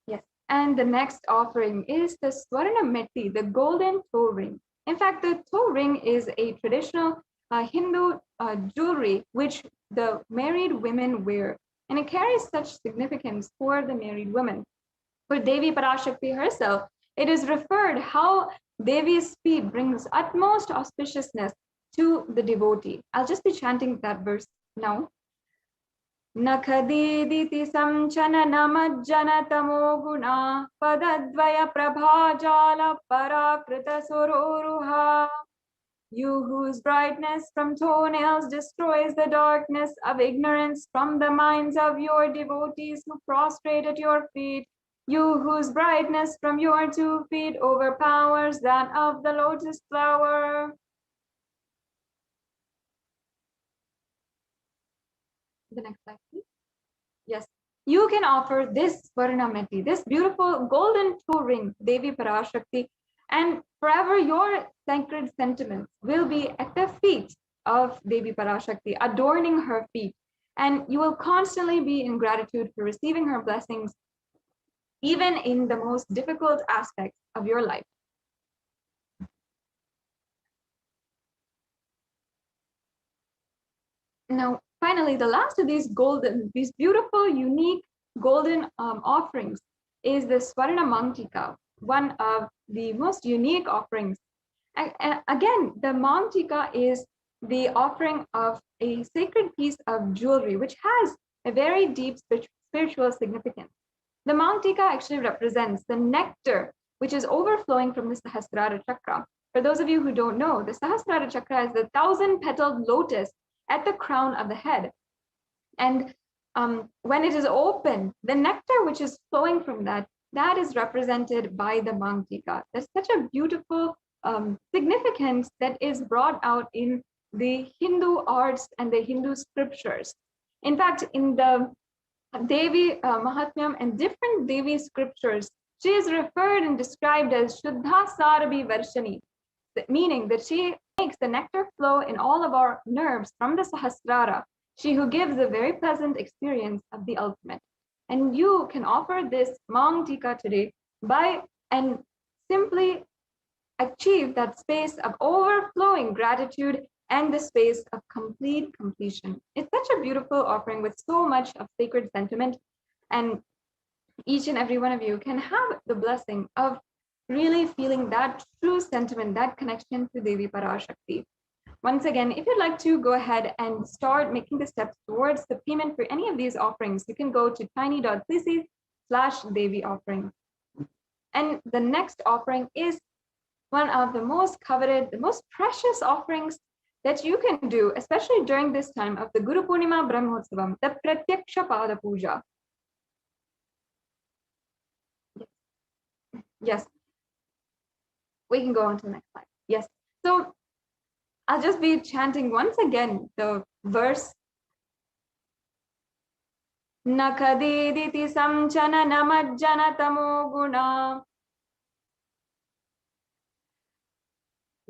Yes, and the next offering is the Swarna Metti, the golden toe ring. In fact, the toe ring is a traditional Hindu jewelry which the married women wear, and it carries such significance for the married women. For Devi Parashakti herself, it is referred how Devi's feet brings utmost auspiciousness to the devotee. I'll just be chanting that verse now. Nakhadiditi samchana namajjana tamo guna padadvaya prabhajala parakrita sororuha. You whose brightness from toenails destroys the darkness of ignorance from the minds of your devotees who prostrate at your feet. You whose brightness from your 2 feet overpowers that of the lotus flower. The next slide, please. Yes, you can offer this Varnameti, this beautiful golden toe ring, Devi Parashakti, and forever your sacred sentiments will be at the feet of Devi Parashakti, adorning her feet. And you will constantly be in gratitude for receiving her blessings, even in the most difficult aspects of your life. Now, finally, the last of these beautiful, unique golden offerings is the Swarna Mangtika, one of the most unique offerings. And again, the Mangtika is the offering of a sacred piece of jewelry, which has a very deep spiritual significance. The Mangtika actually represents the nectar, which is overflowing from the Sahasrara Chakra. For those of you who don't know, the Sahasrara Chakra is the 1,000-petaled lotus at the crown of the head. And when it is open, the nectar which is flowing from that is represented by the Mangtika. There's such a beautiful significance that is brought out in the Hindu arts and the Hindu scriptures. In fact, in the Devi Mahatmyam and different Devi scriptures, she is referred and described as Shuddha Sarabhi Varshani, meaning that she makes the nectar flow in all of our nerves from the Sahasrara, she who gives a very pleasant experience of the ultimate. And you can offer this Mangtika today and simply achieve that space of overflowing gratitude and the space of complete completion. It's such a beautiful offering with so much of sacred sentiment, and each and every one of you can have the blessing of really feeling that true sentiment, that connection to Devi Parashakti. Once again, if you'd like to go ahead and start making the steps towards the payment for any of these offerings, you can go to tiny.cc/Devi offering. And the next offering is one of the most coveted, the most precious offerings that you can do, especially during this time of the Guru Purnima Brahmotsavam, the Pratyaksha Pada Puja. Yes. We can go on to the next slide. Yes. So I'll just be chanting once again the verse. Nakadiditi samchana namajjana tamo guna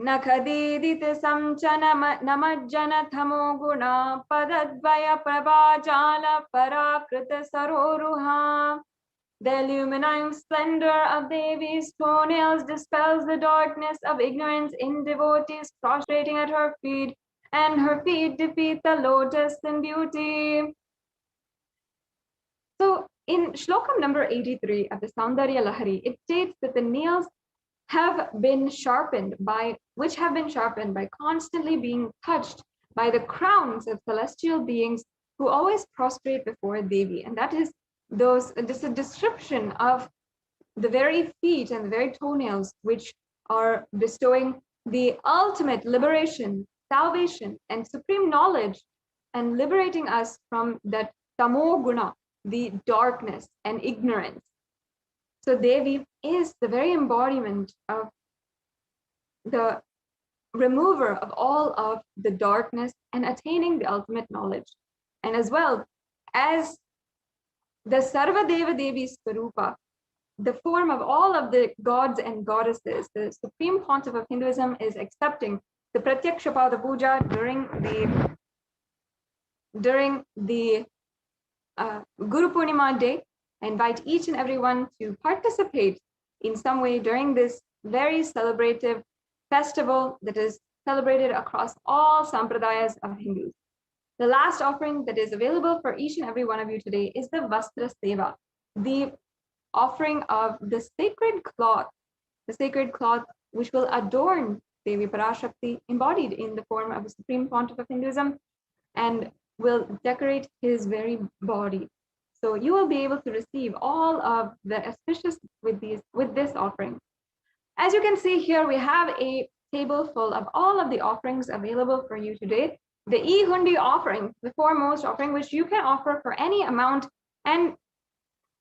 Nakadidita samchana namajjana thamo guna padadvaya prabhajala parakrita saroruha. The illuminating splendor of Devi's toenails dispels the darkness of ignorance in devotees prostrating at her feet, and her feet defeat the lotus in beauty. So in Shlokam number 83 of the Saundarya Lahari, it states that the nails have been sharpened by constantly being touched by the crowns of celestial beings who always prostrate before Devi. And that is this is a description of the very feet and the very toenails which are bestowing the ultimate liberation, salvation, and supreme knowledge, and liberating us from that tamo guna, the darkness and ignorance. So Devi is the very embodiment of the remover of all of the darkness and attaining the ultimate knowledge. And as well as the Sarva Deva Devi Swarupa, the form of all of the gods and goddesses, the supreme pontiff of Hinduism is accepting the Pratyakshapada Puja during the Guru Purnima day. I invite each and everyone to participate in some way during this very celebrative festival that is celebrated across all sampradayas of Hindus. The last offering that is available for each and every one of you today is the Vastra Seva, the offering of the sacred cloth which will adorn Devi Parashakti embodied in the form of a supreme pontiff of Hinduism and will decorate his very body. So you will be able to receive all of the auspicious with this offering. As you can see here, we have a table full of all of the offerings available for you today. The E-Hundi offering, the foremost offering, which you can offer for any amount, and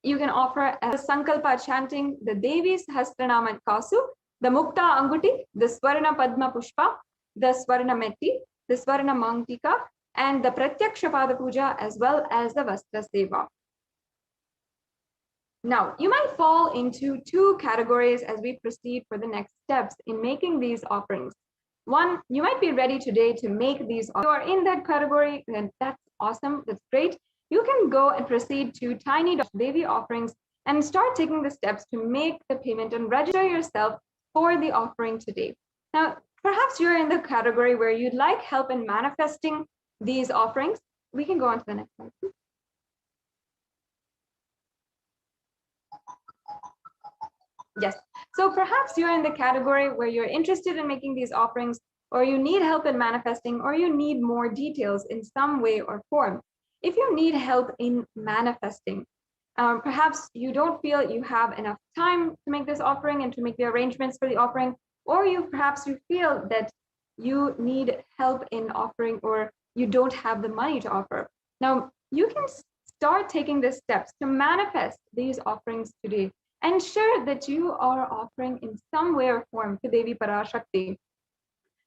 you can offer as Sankalpa chanting the Devi's Sahasranama Kasu, the Mukta Anguti, the Swarna Padma Pushpa, the Swarna Metti, the Swarna Mangtika, and the Pratyakshapada Puja, as well as the Vastra Seva. Now, you might fall into two categories as we proceed for the next steps in making these offerings. One, you might be ready today to make these. If you are in that category, then that's awesome, that's great. You can go and proceed to Tiny Devi offerings and start taking the steps to make the payment and register yourself for the offering today. Now, perhaps you're in the category where you'd like help in manifesting these offerings. We can go on to the next slide, please. Yes, so perhaps you're in the category where you're interested in making these offerings, or you need help in manifesting, or you need more details in some way or form. If you need help in manifesting, perhaps you don't feel you have enough time to make this offering and to make the arrangements for the offering, or perhaps you feel that you need help in offering, or you don't have the money to offer. Now, you can start taking the steps to manifest these offerings today. Ensure that you are offering in some way or form to Devi Parashakti.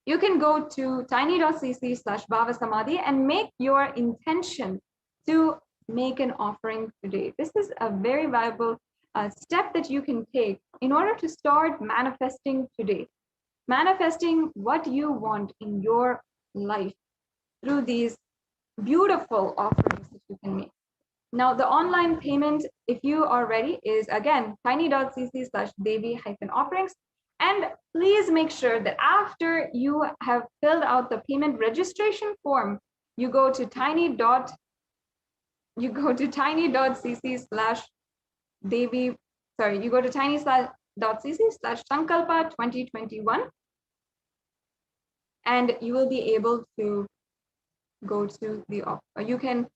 You can go to tiny.cc/bhavasamadhi and make your intention to make an offering today. This is a very viable step that you can take in order to start manifesting today. Manifesting what you want in your life through these beautiful offerings that you can make. Now, the online payment, if you are ready, is again tiny.cc/devi-offerings. And please make sure that after you have filled out the payment registration form, you go to tiny.cc/Sankalpa2021, and you will be able to go to the offer. You can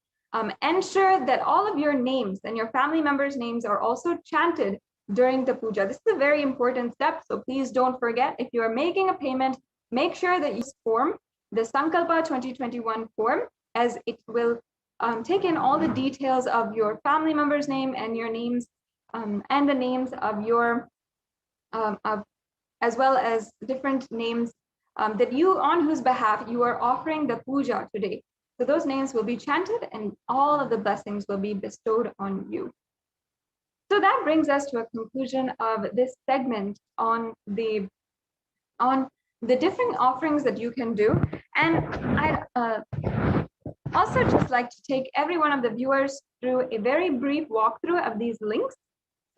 ensure that all of your names and your family members' names are also chanted during the puja. This is a very important step, so please don't forget. If you are making a payment, make sure that you form the Sankalpa 2021 form, as it will take in all the details of your family member's name and your names, and the names of your, as well as different names that you, on whose behalf you are offering the puja today. So those names will be chanted and all of the blessings will be bestowed on you. So that brings us to a conclusion of this segment on the different offerings that you can do. And I'd also just like to take every one of the viewers through a very brief walkthrough of these links.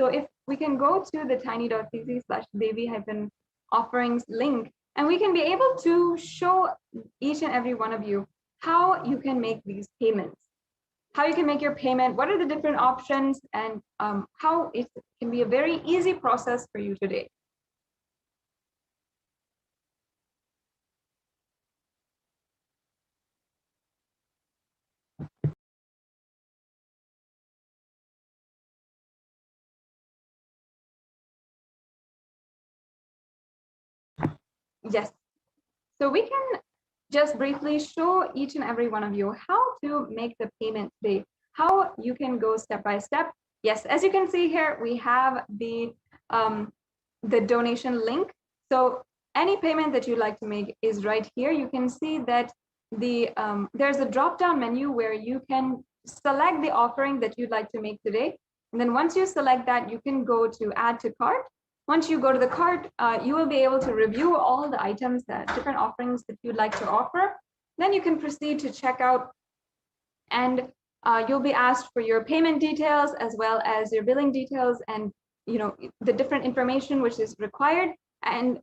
So if we can go to the tiny.cc/devi-offerings link, and we can be able to show each and every one of you how you can make these payments, how you can make your payment, what are the different options, and how it can be a very easy process for you today. Yes, so we can just briefly show each and every one of you how to make the payment today, how you can go step by step. Yes, as you can see here, we have the donation link. So any payment that you'd like to make is right here. You can see that there's a drop-down menu where you can select the offering that you'd like to make today. And then once you select that, you can go to add to cart. Once you go to the cart, you will be able to review all the items, different offerings that you'd like to offer. Then you can proceed to checkout, and you'll be asked for your payment details as well as your billing details, and the different information which is required. And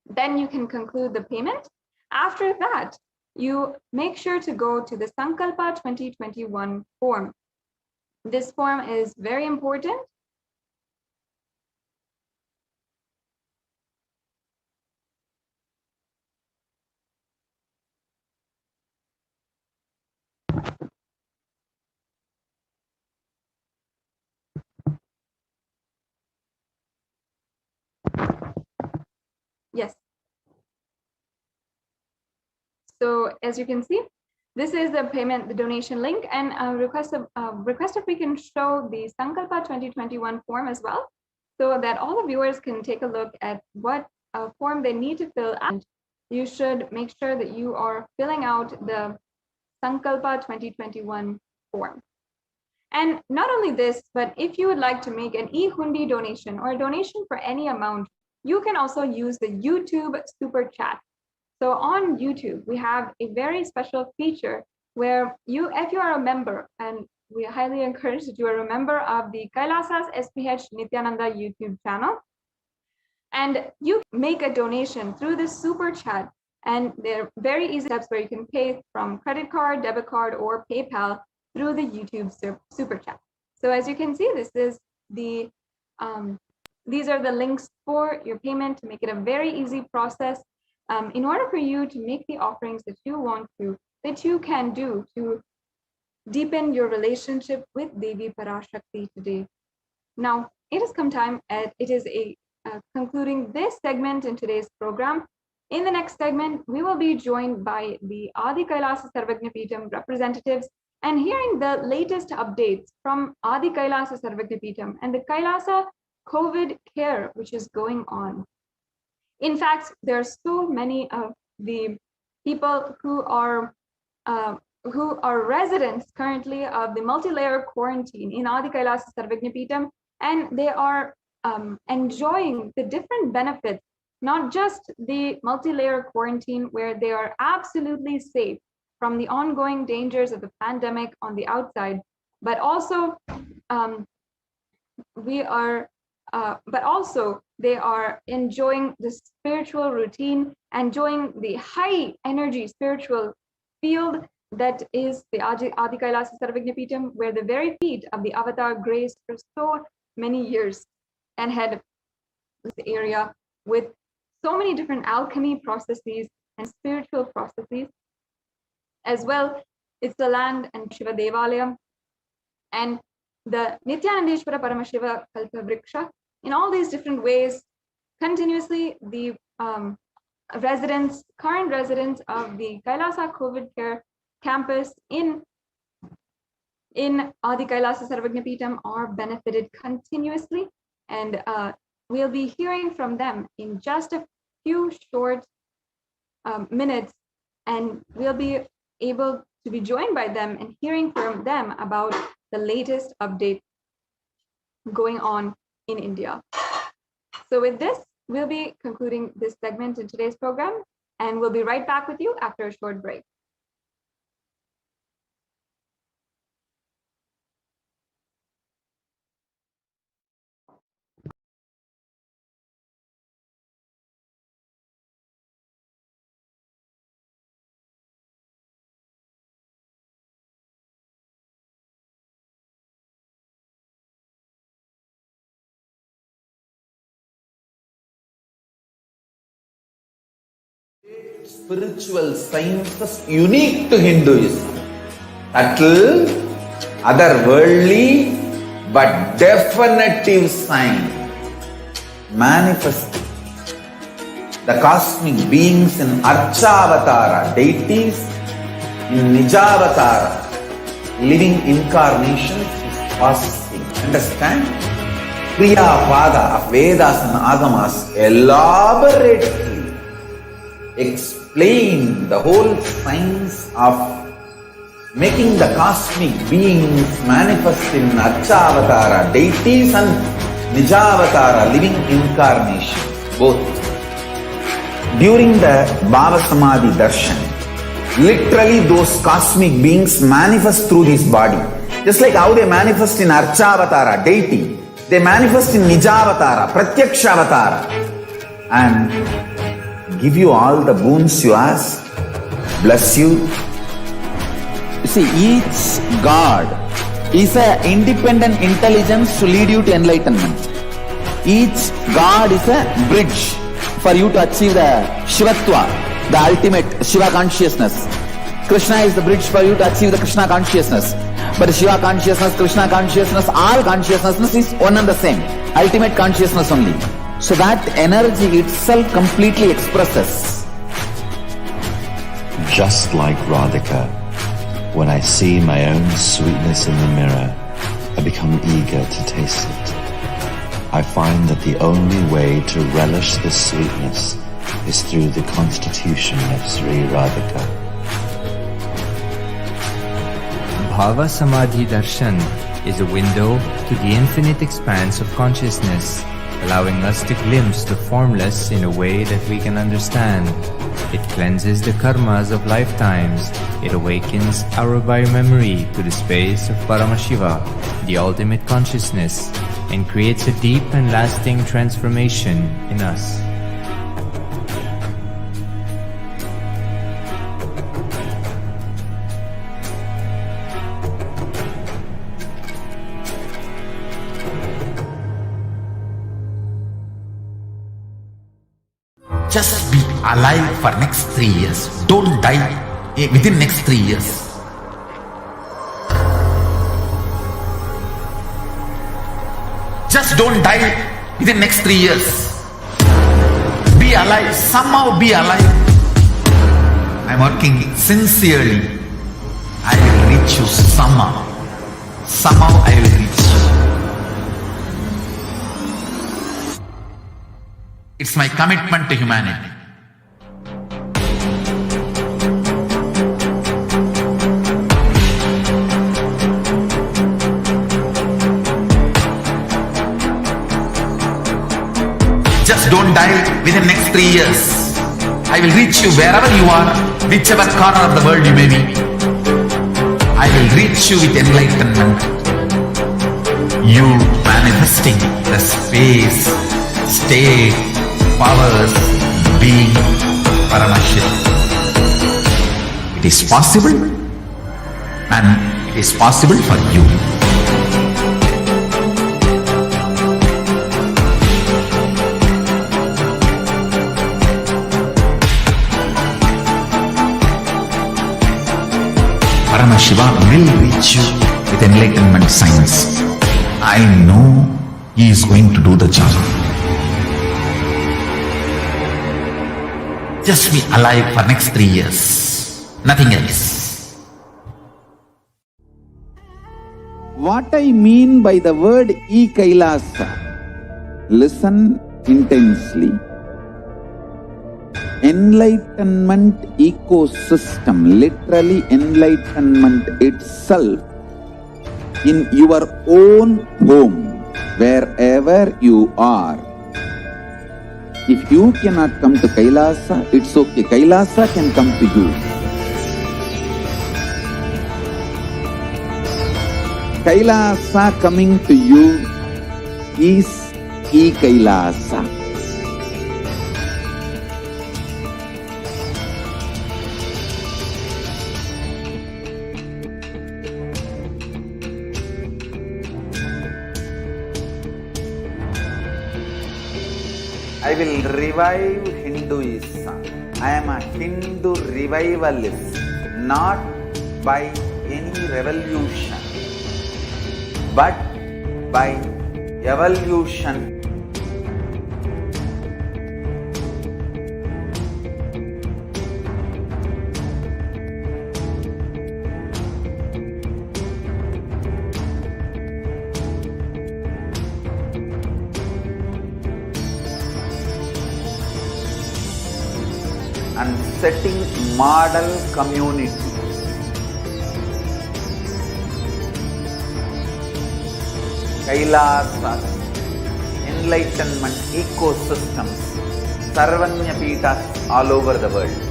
then you can conclude the payment. After that, you make sure to go to the Sankalpa 2021 form. This form is very important. Yes. So as you can see, this is the payment, the donation link, and request if we can show the Sankalpa 2021 form as well, so that all the viewers can take a look at what form they need to fill out. You should make sure that you are filling out the Sankalpa 2021 form. And not only this, but if you would like to make an e-hundi donation or a donation for any amount, you can also use the YouTube Super Chat. So on YouTube, we have a very special feature where if you are a member, and we highly encourage that you are a member of the Kailasa's HDH Nithyananda YouTube channel, and you make a donation through this Super Chat, and there are very easy steps where you can pay from credit card, debit card, or PayPal through the YouTube Super Chat. So as you can see, this is these are the links for your payment to make it a very easy process. In order for you to make the offerings that you want to, that you can do to deepen your relationship with Devi Parashakti today. Now, it has come time, it is concluding this segment in today's program. In the next segment, we will be joined by the Adi Kailasa Sarvagna Peetham representatives and hearing the latest updates from Adi Kailasa Sarvagna Peetham and the Kailasa COVID care which is going on. In fact, there are so many of the people who are residents currently of the multi-layer quarantine in Adi Kailasa Sarvagna Peetham, and they are enjoying the different benefits, not just the multi-layer quarantine where they are absolutely safe from the ongoing dangers of the pandemic on the outside, but also they are enjoying the spiritual routine, enjoying the high energy spiritual field that is the Adi Kailasa Sarvagna Peetham, where the very feet of the Avatar graced for so many years and had this area with so many different alchemy processes and spiritual processes. As well, it's the land and Shiva Devalaya and the Nithyananda Paramashivam Kalpa Vriksha. In all these different ways, continuously the current residents of the Kailasa COVID Care campus in Adi Kailasa Sarvagna Peetham are benefited continuously, and we'll be hearing from them in just a few short minutes, and we'll be able to be joined by them and hearing from them about the latest update going on in India. So with this, we'll be concluding this segment in today's program, and we'll be right back with you after a short break. Spiritual sciences unique to Hinduism. Subtle, otherworldly, but definitive sign. Manifesting the cosmic beings in Archavatara, deities in Nijavatara, living incarnations is processing. Understand? Kriya Pada of Vedas and Agamas elaborately explain the whole science of making the cosmic beings manifest in Archavatara, deities and Nijavatara, living incarnation, both. During the Bhava Samadhi Darshan, literally those cosmic beings manifest through this body. Just like how they manifest in Archavatara, deity, they manifest in Nijavatara, Pratyakshavatara, and give you all the boons you ask, bless you. You see, each God is an independent intelligence to lead you to enlightenment. Each God is a bridge for you to achieve the Shivatva, the ultimate Shiva consciousness. Krishna is the bridge for you to achieve the Krishna consciousness. But Shiva consciousness, Krishna consciousness, all consciousness is one and the same. Ultimate consciousness only. So that energy itself completely expresses. Just like Radhika, when I see my own sweetness in the mirror, I become eager to taste it. I find that the only way to relish this sweetness is through the constitution of Sri Radhika. Bhava Samadhi Darshan is a window to the infinite expanse of consciousness, allowing us to glimpse the formless in a way that we can understand. It cleanses the karmas of lifetimes. It awakens our biomemory to the space of Paramashiva, the ultimate consciousness, and creates a deep and lasting transformation in us. Just be alive for next 3 years. Don't die within next 3 years. Just don't die within next 3 years. Be alive. Somehow be alive. I'm working sincerely. I will reach you somehow. Somehow I will reach you. It's my commitment to humanity. Just don't die within next 3 years. I will reach you wherever you are, whichever corner of the world you may be. I will reach you with enlightenment. You manifesting the space, state, powers, being Paramashivoham. It is possible, and it is possible for you. Paramashiva will reach you with enlightenment science. I know he is going to do the job. Just be alive for next 3 years. Nothing else. What I mean by the word E-Kailasa, listen intensely. Enlightenment ecosystem, literally enlightenment itself, in your own home, wherever you are. If you cannot come to Kailasa, it's okay. Kailasa can come to you. Kailasa coming to you is E-Kailasa. I will revive Hinduism. I am a Hindu revivalist, not by any revolution, but by evolution. And setting model community. Kailasas, enlightenment ecosystems, Sarvanya Pitas all over the world.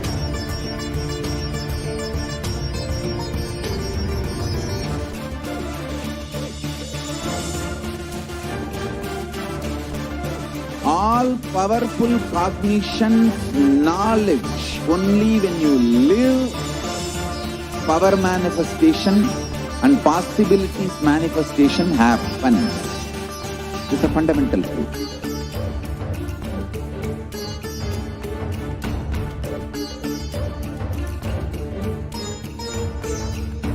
All powerful cognition, knowledge, only when you live, power manifestation and possibilities manifestation happens. It's a fundamental truth.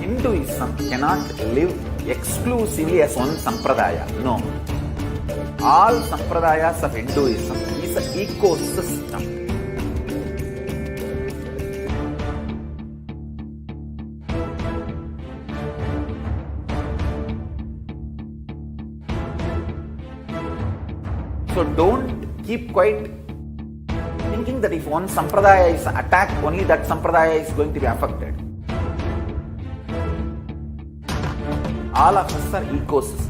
Hinduism cannot live exclusively as one sampradaya. No. All sampradayas of Hinduism is an ecosystem. So don't keep quiet thinking that if one sampradaya is attacked, only that sampradaya is going to be affected. All of us are ecosystems.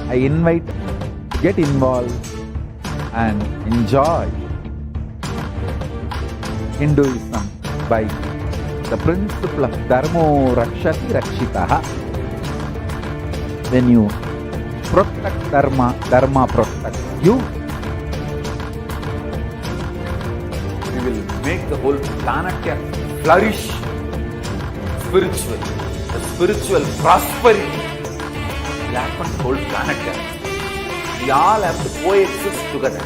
I invite to get involved and enjoy Hinduism by the principle of Dharmo Rakshati Rakshitaha. When you protect Dharma, Dharma protects you. We will make the whole planet flourish spiritually. The spiritual prosperity will happen to the whole planet. We all have to coexist together.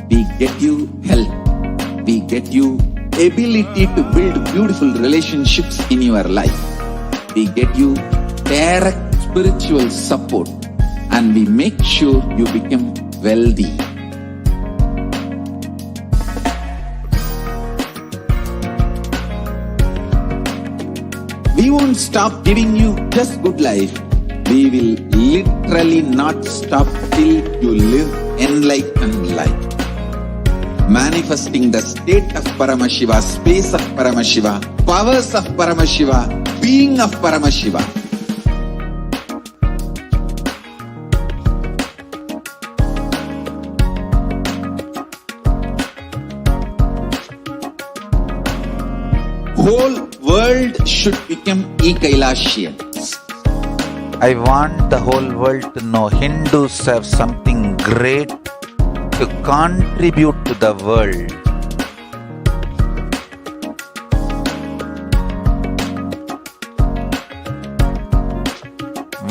We get you health. We get you ability to build beautiful relationships in your life. We get you direct spiritual support, and we make sure you become wealthy. We won't stop giving you just good life. We will literally not stop till you live enlightened life. Manifesting the state of Paramashiva, space of Paramashiva, powers of Paramashiva, being of Paramashiva. Whole world should become E-Kailasians. I want the whole world to know Hindus have something great to contribute to the world.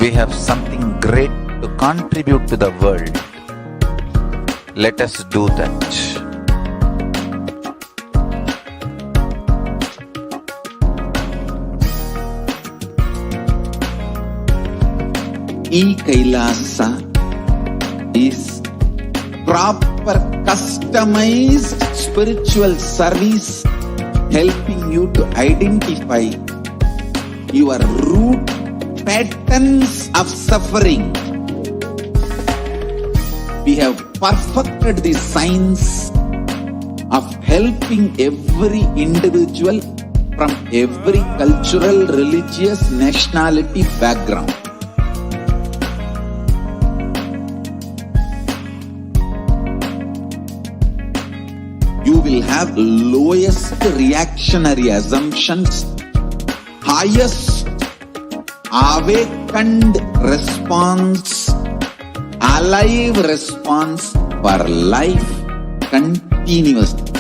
We have something great to contribute to the world. Let us do that. E-Kailasa is proper customized spiritual service helping you to identify your root patterns of suffering We have perfected the science of helping every individual from every cultural, religious, nationality background. You will have lowest reactionary assumptions, highest awakened response, alive response for life continuously.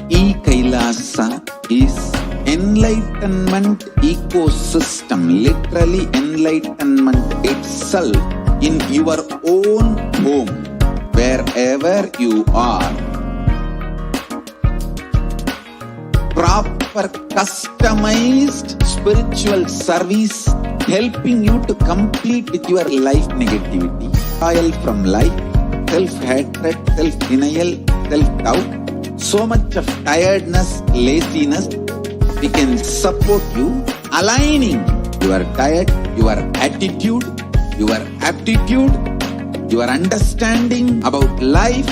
E-Kailasa is enlightenment ecosystem, literally enlightenment itself in your own home, wherever you are. Proper customized spiritual service helping you to complete with your life negativity. Trial from life, self-hatred, self-denial, self-doubt, so much of tiredness, laziness. We can support you aligning your diet, your attitude, your aptitude, your understanding about life.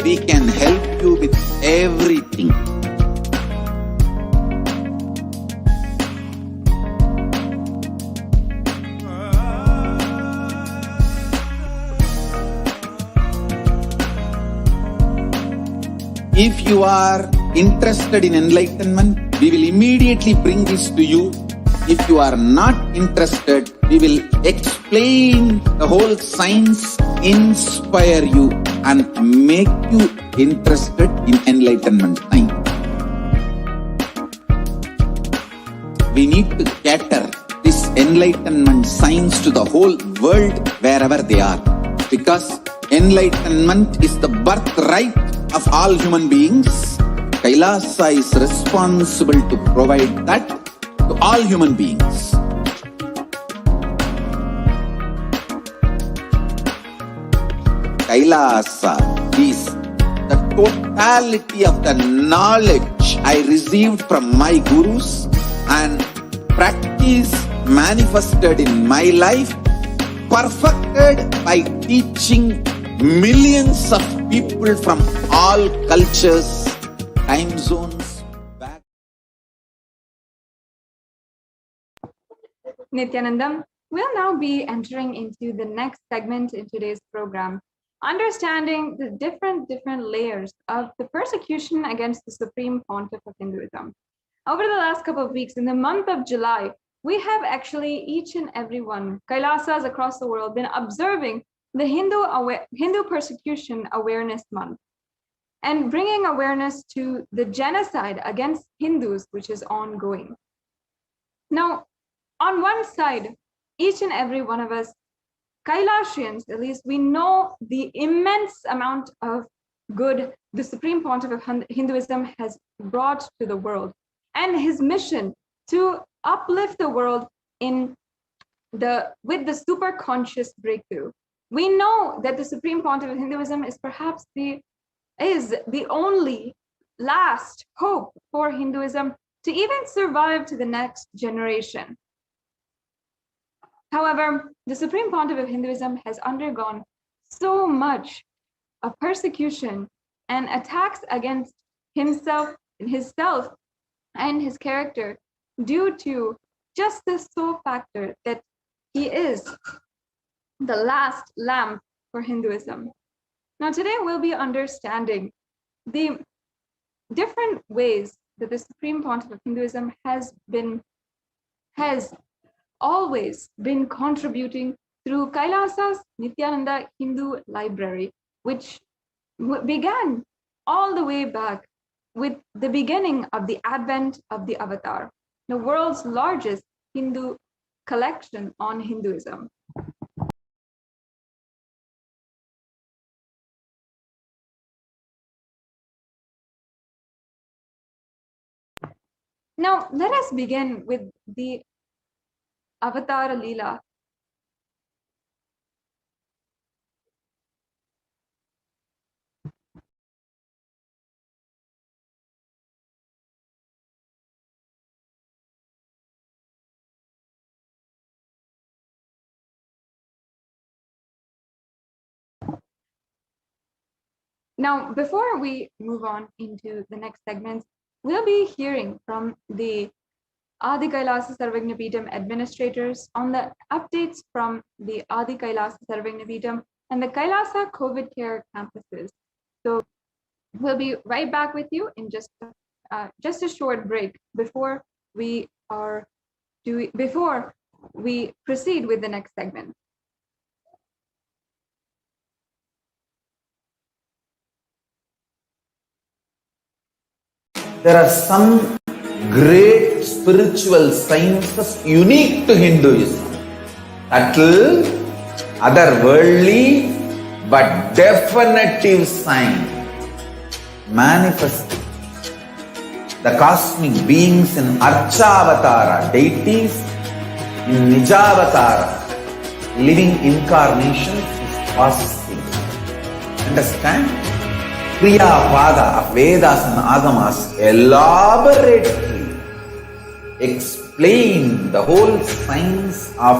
We can help you with everything. If you are interested in enlightenment, we will immediately bring this to you. If you are not interested, we will explain the whole science, inspire you and make you interested in enlightenment science. We need to cater this enlightenment science to the whole world wherever they are, because enlightenment is the birthright of all human beings. Kailasa is responsible to provide that to all human beings. Kailasa is the totality of the knowledge I received from my gurus and practice manifested in my life, perfected by teaching millions of people from all cultures, time zones. Nithyanandam, we'll now be entering into the next segment in today's program, understanding the different layers of the persecution against the Supreme Pontiff of Hinduism. Over the last couple of weeks, in the month of July, we have actually each and every one, Kailasas across the world, been observing the Hindu Persecution Awareness Month and bringing awareness to the genocide against Hindus, which is ongoing. Now, on one side, each and every one of us, Kailasians, at least, we know the immense amount of good the Supreme Pontiff of Hinduism has brought to the world and his mission to uplift the world with the super conscious breakthrough. We know that the Supreme Pontiff of Hinduism is perhaps the only last hope for Hinduism to even survive to the next generation. However, the Supreme Pontiff of Hinduism has undergone so much of persecution and attacks against himself and his character due to just the sole factor that he is the last lamp for Hinduism. Now, today we'll be understanding the different ways that the Supreme Pontiff of Hinduism has always been contributing through Kailasa's Nithyananda Hindu Library, which began all the way back with the beginning of the advent of the Avatar, the world's largest Hindu collection on Hinduism. Now, let us begin with the Avatar Leela. Now, before we move on into the next segments, we'll be hearing from the Adi Kailasa Sarvagnapeetam administrators on the updates from the Adi Kailasa Sarvagnapeetam and the Kailasa COVID care campuses. So we'll be right back with you in just a short break before we proceed with the next segment. There are some great spiritual sciences unique to Hinduism. Subtle, otherworldly, but definitive sign manifesting the cosmic beings in Archavatara, deities in Nijavatara, living incarnations is possible. Understand? Kriya Pada of Vedas and Agamas elaborately explain the whole science of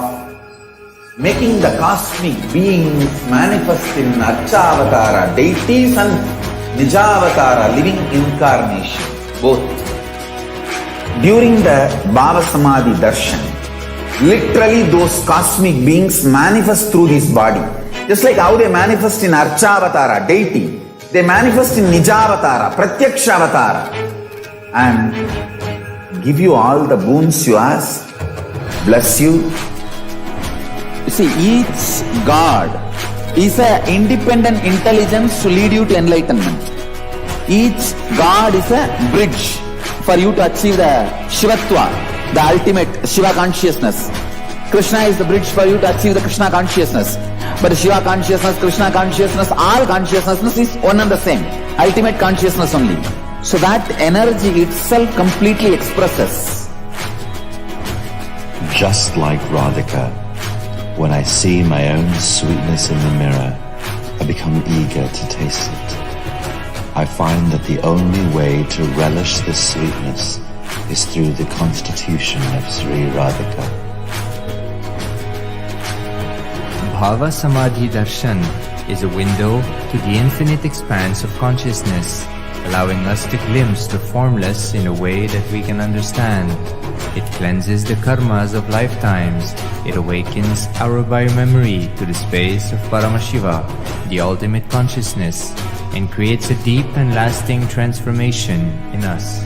making the cosmic beings manifest in Archavatara, deities and Nijavatara, living incarnation, both. During the Bhava Samadhi Darshan, literally those cosmic beings manifest through this body. Just like how they manifest in Archavatara, deity, they manifest in Nijavatara, Pratyakshavatara, and give you all the boons you ask, bless you. You see, each God is an independent intelligence to lead you to enlightenment. Each God is a bridge for you to achieve the Shivatva, the ultimate Shiva consciousness. Krishna is the bridge for you to achieve the Krishna consciousness. But Shiva consciousness, Krishna consciousness, all consciousness is one and the same. Ultimate consciousness only. So that energy itself completely expresses. Just like Radhika, when I see my own sweetness in the mirror, I become eager to taste it. I find that the only way to relish this sweetness is through the constitution of Sri Radhika. Bhava Samadhi Darshan is a window to the infinite expanse of consciousness, allowing us to glimpse the formless in a way that we can understand. It cleanses the karmas of lifetimes. It awakens our biomemory to the space of Paramashiva, the ultimate consciousness, and creates a deep and lasting transformation in us.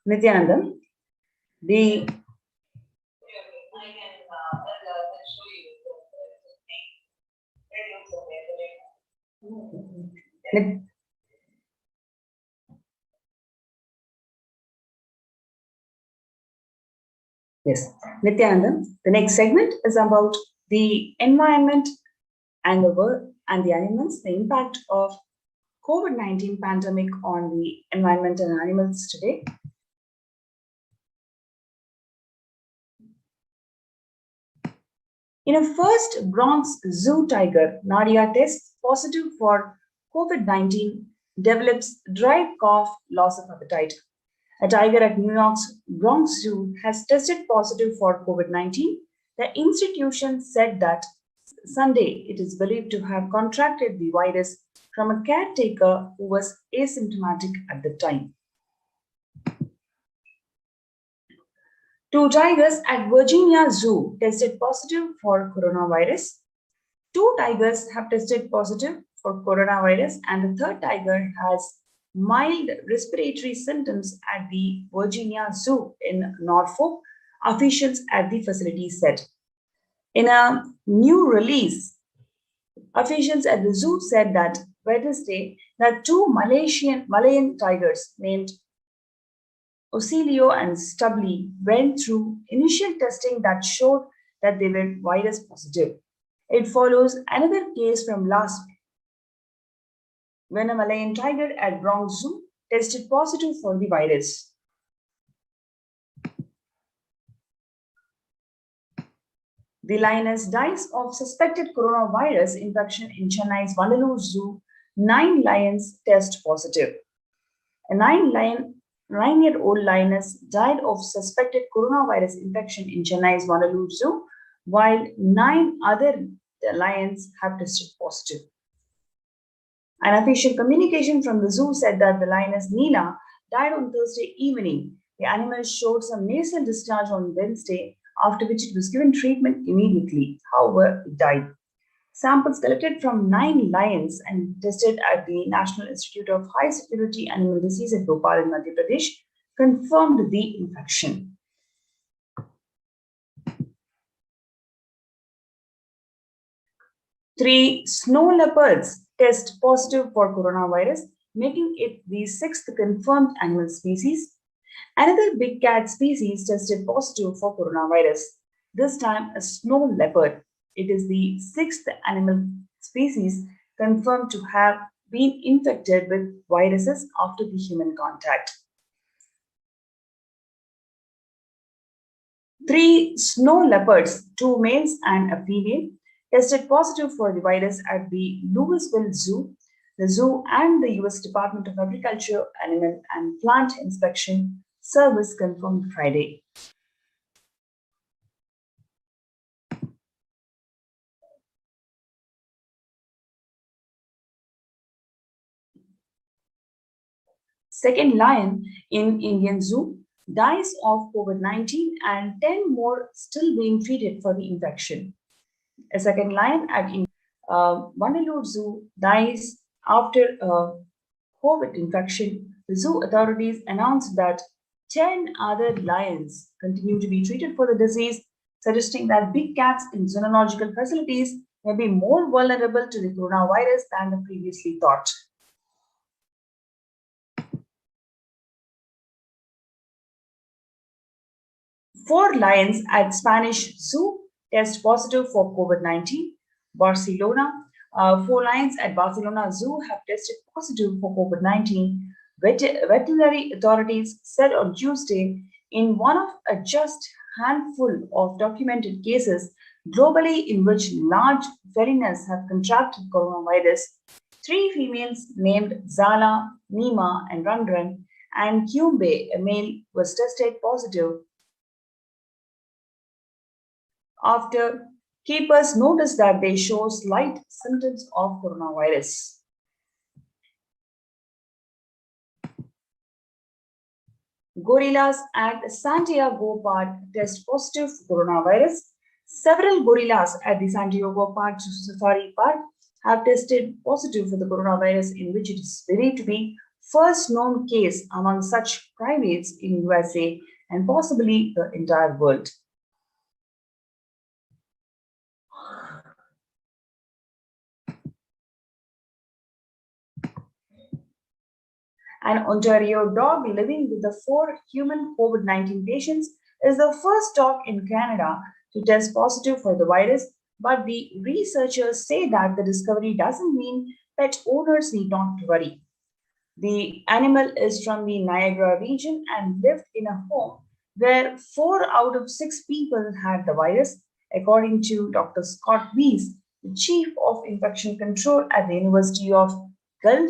Nithyananda, the yes, Nithyananda, the next segment is about the environment and the world and the animals, the impact of COVID-19 pandemic on the environment and animals today. In a first Bronx Zoo tiger, Nadia tests positive for COVID-19, develops dry cough, loss of appetite. A tiger at New York's Bronx Zoo has tested positive for COVID-19. The institution said that Sunday it is believed to have contracted the virus from a caretaker who was asymptomatic at the time. Two tigers at Virginia Zoo tested positive for coronavirus. Two tigers have tested positive for coronavirus, and the third tiger has mild respiratory symptoms at the Virginia Zoo in Norfolk, officials at the facility said. In a new release, officials at the zoo said that Wednesday that two Malayan tigers named Ocelio and Stubbly went through initial testing that showed that they were virus positive. It follows another case from last week when a Malayan tiger at Bronx Zoo tested positive for the virus. The lioness dies of suspected coronavirus infection in Chennai's Vandalur Zoo. 9 lions test positive. A 9-year-old lioness died of suspected coronavirus infection in Chennai's Vandalur Zoo, while 9 other lions have tested positive. An official communication from the zoo said that the lioness Neela died on Thursday evening. The animal showed some nasal discharge on Wednesday, after which it was given treatment immediately. However, it died. Samples collected from 9 lions and tested at the National Institute of High Security Animal Disease at Bhopal in Madhya Pradesh confirmed the infection. Three snow leopards test positive for coronavirus, making it the 6th confirmed animal species. Another big cat species tested positive for coronavirus, this time a snow leopard. It is the 6th animal species confirmed to have been infected with viruses after the human contact. 3 snow leopards, 2 males and a female, tested positive for the virus at the Louisville Zoo. The zoo and the US Department of Agriculture, Animal and Plant Inspection Service confirmed Friday. Second lion in Indian Zoo dies of COVID-19 and 10 more still being treated for the infection. A second lion at Vandalur Zoo dies after a COVID infection. The zoo authorities announced that 10 other lions continue to be treated for the disease, suggesting that big cats in zoological facilities may be more vulnerable to the coronavirus than the previously thought. Four lions at Spanish Zoo test positive for COVID-19. Barcelona. 4 lions at Barcelona Zoo have tested positive for COVID-19. Veterinary authorities said on Tuesday in one of a just handful of documented cases globally in which large felinas have contracted coronavirus. 3 females named Zala, Nima, and Rundrun, and Kyumbe, a male, was tested positive after keepers noticed that they show slight symptoms of coronavirus. Gorillas at Santiago Park test positive for coronavirus. Several gorillas at the Santiago Park Safari Park have tested positive for the coronavirus, in which it is believed to be first known case among such primates in USA and possibly the entire world. An Ontario dog living with the 4 human COVID-19 patients is the first dog in Canada to test positive for the virus, but the researchers say that the discovery doesn't mean pet owners need not worry. The animal is from the Niagara region and lived in a home where 4 out of 6 people had the virus, according to Dr. Scott Weiss, the chief of infection control at the University of Gulf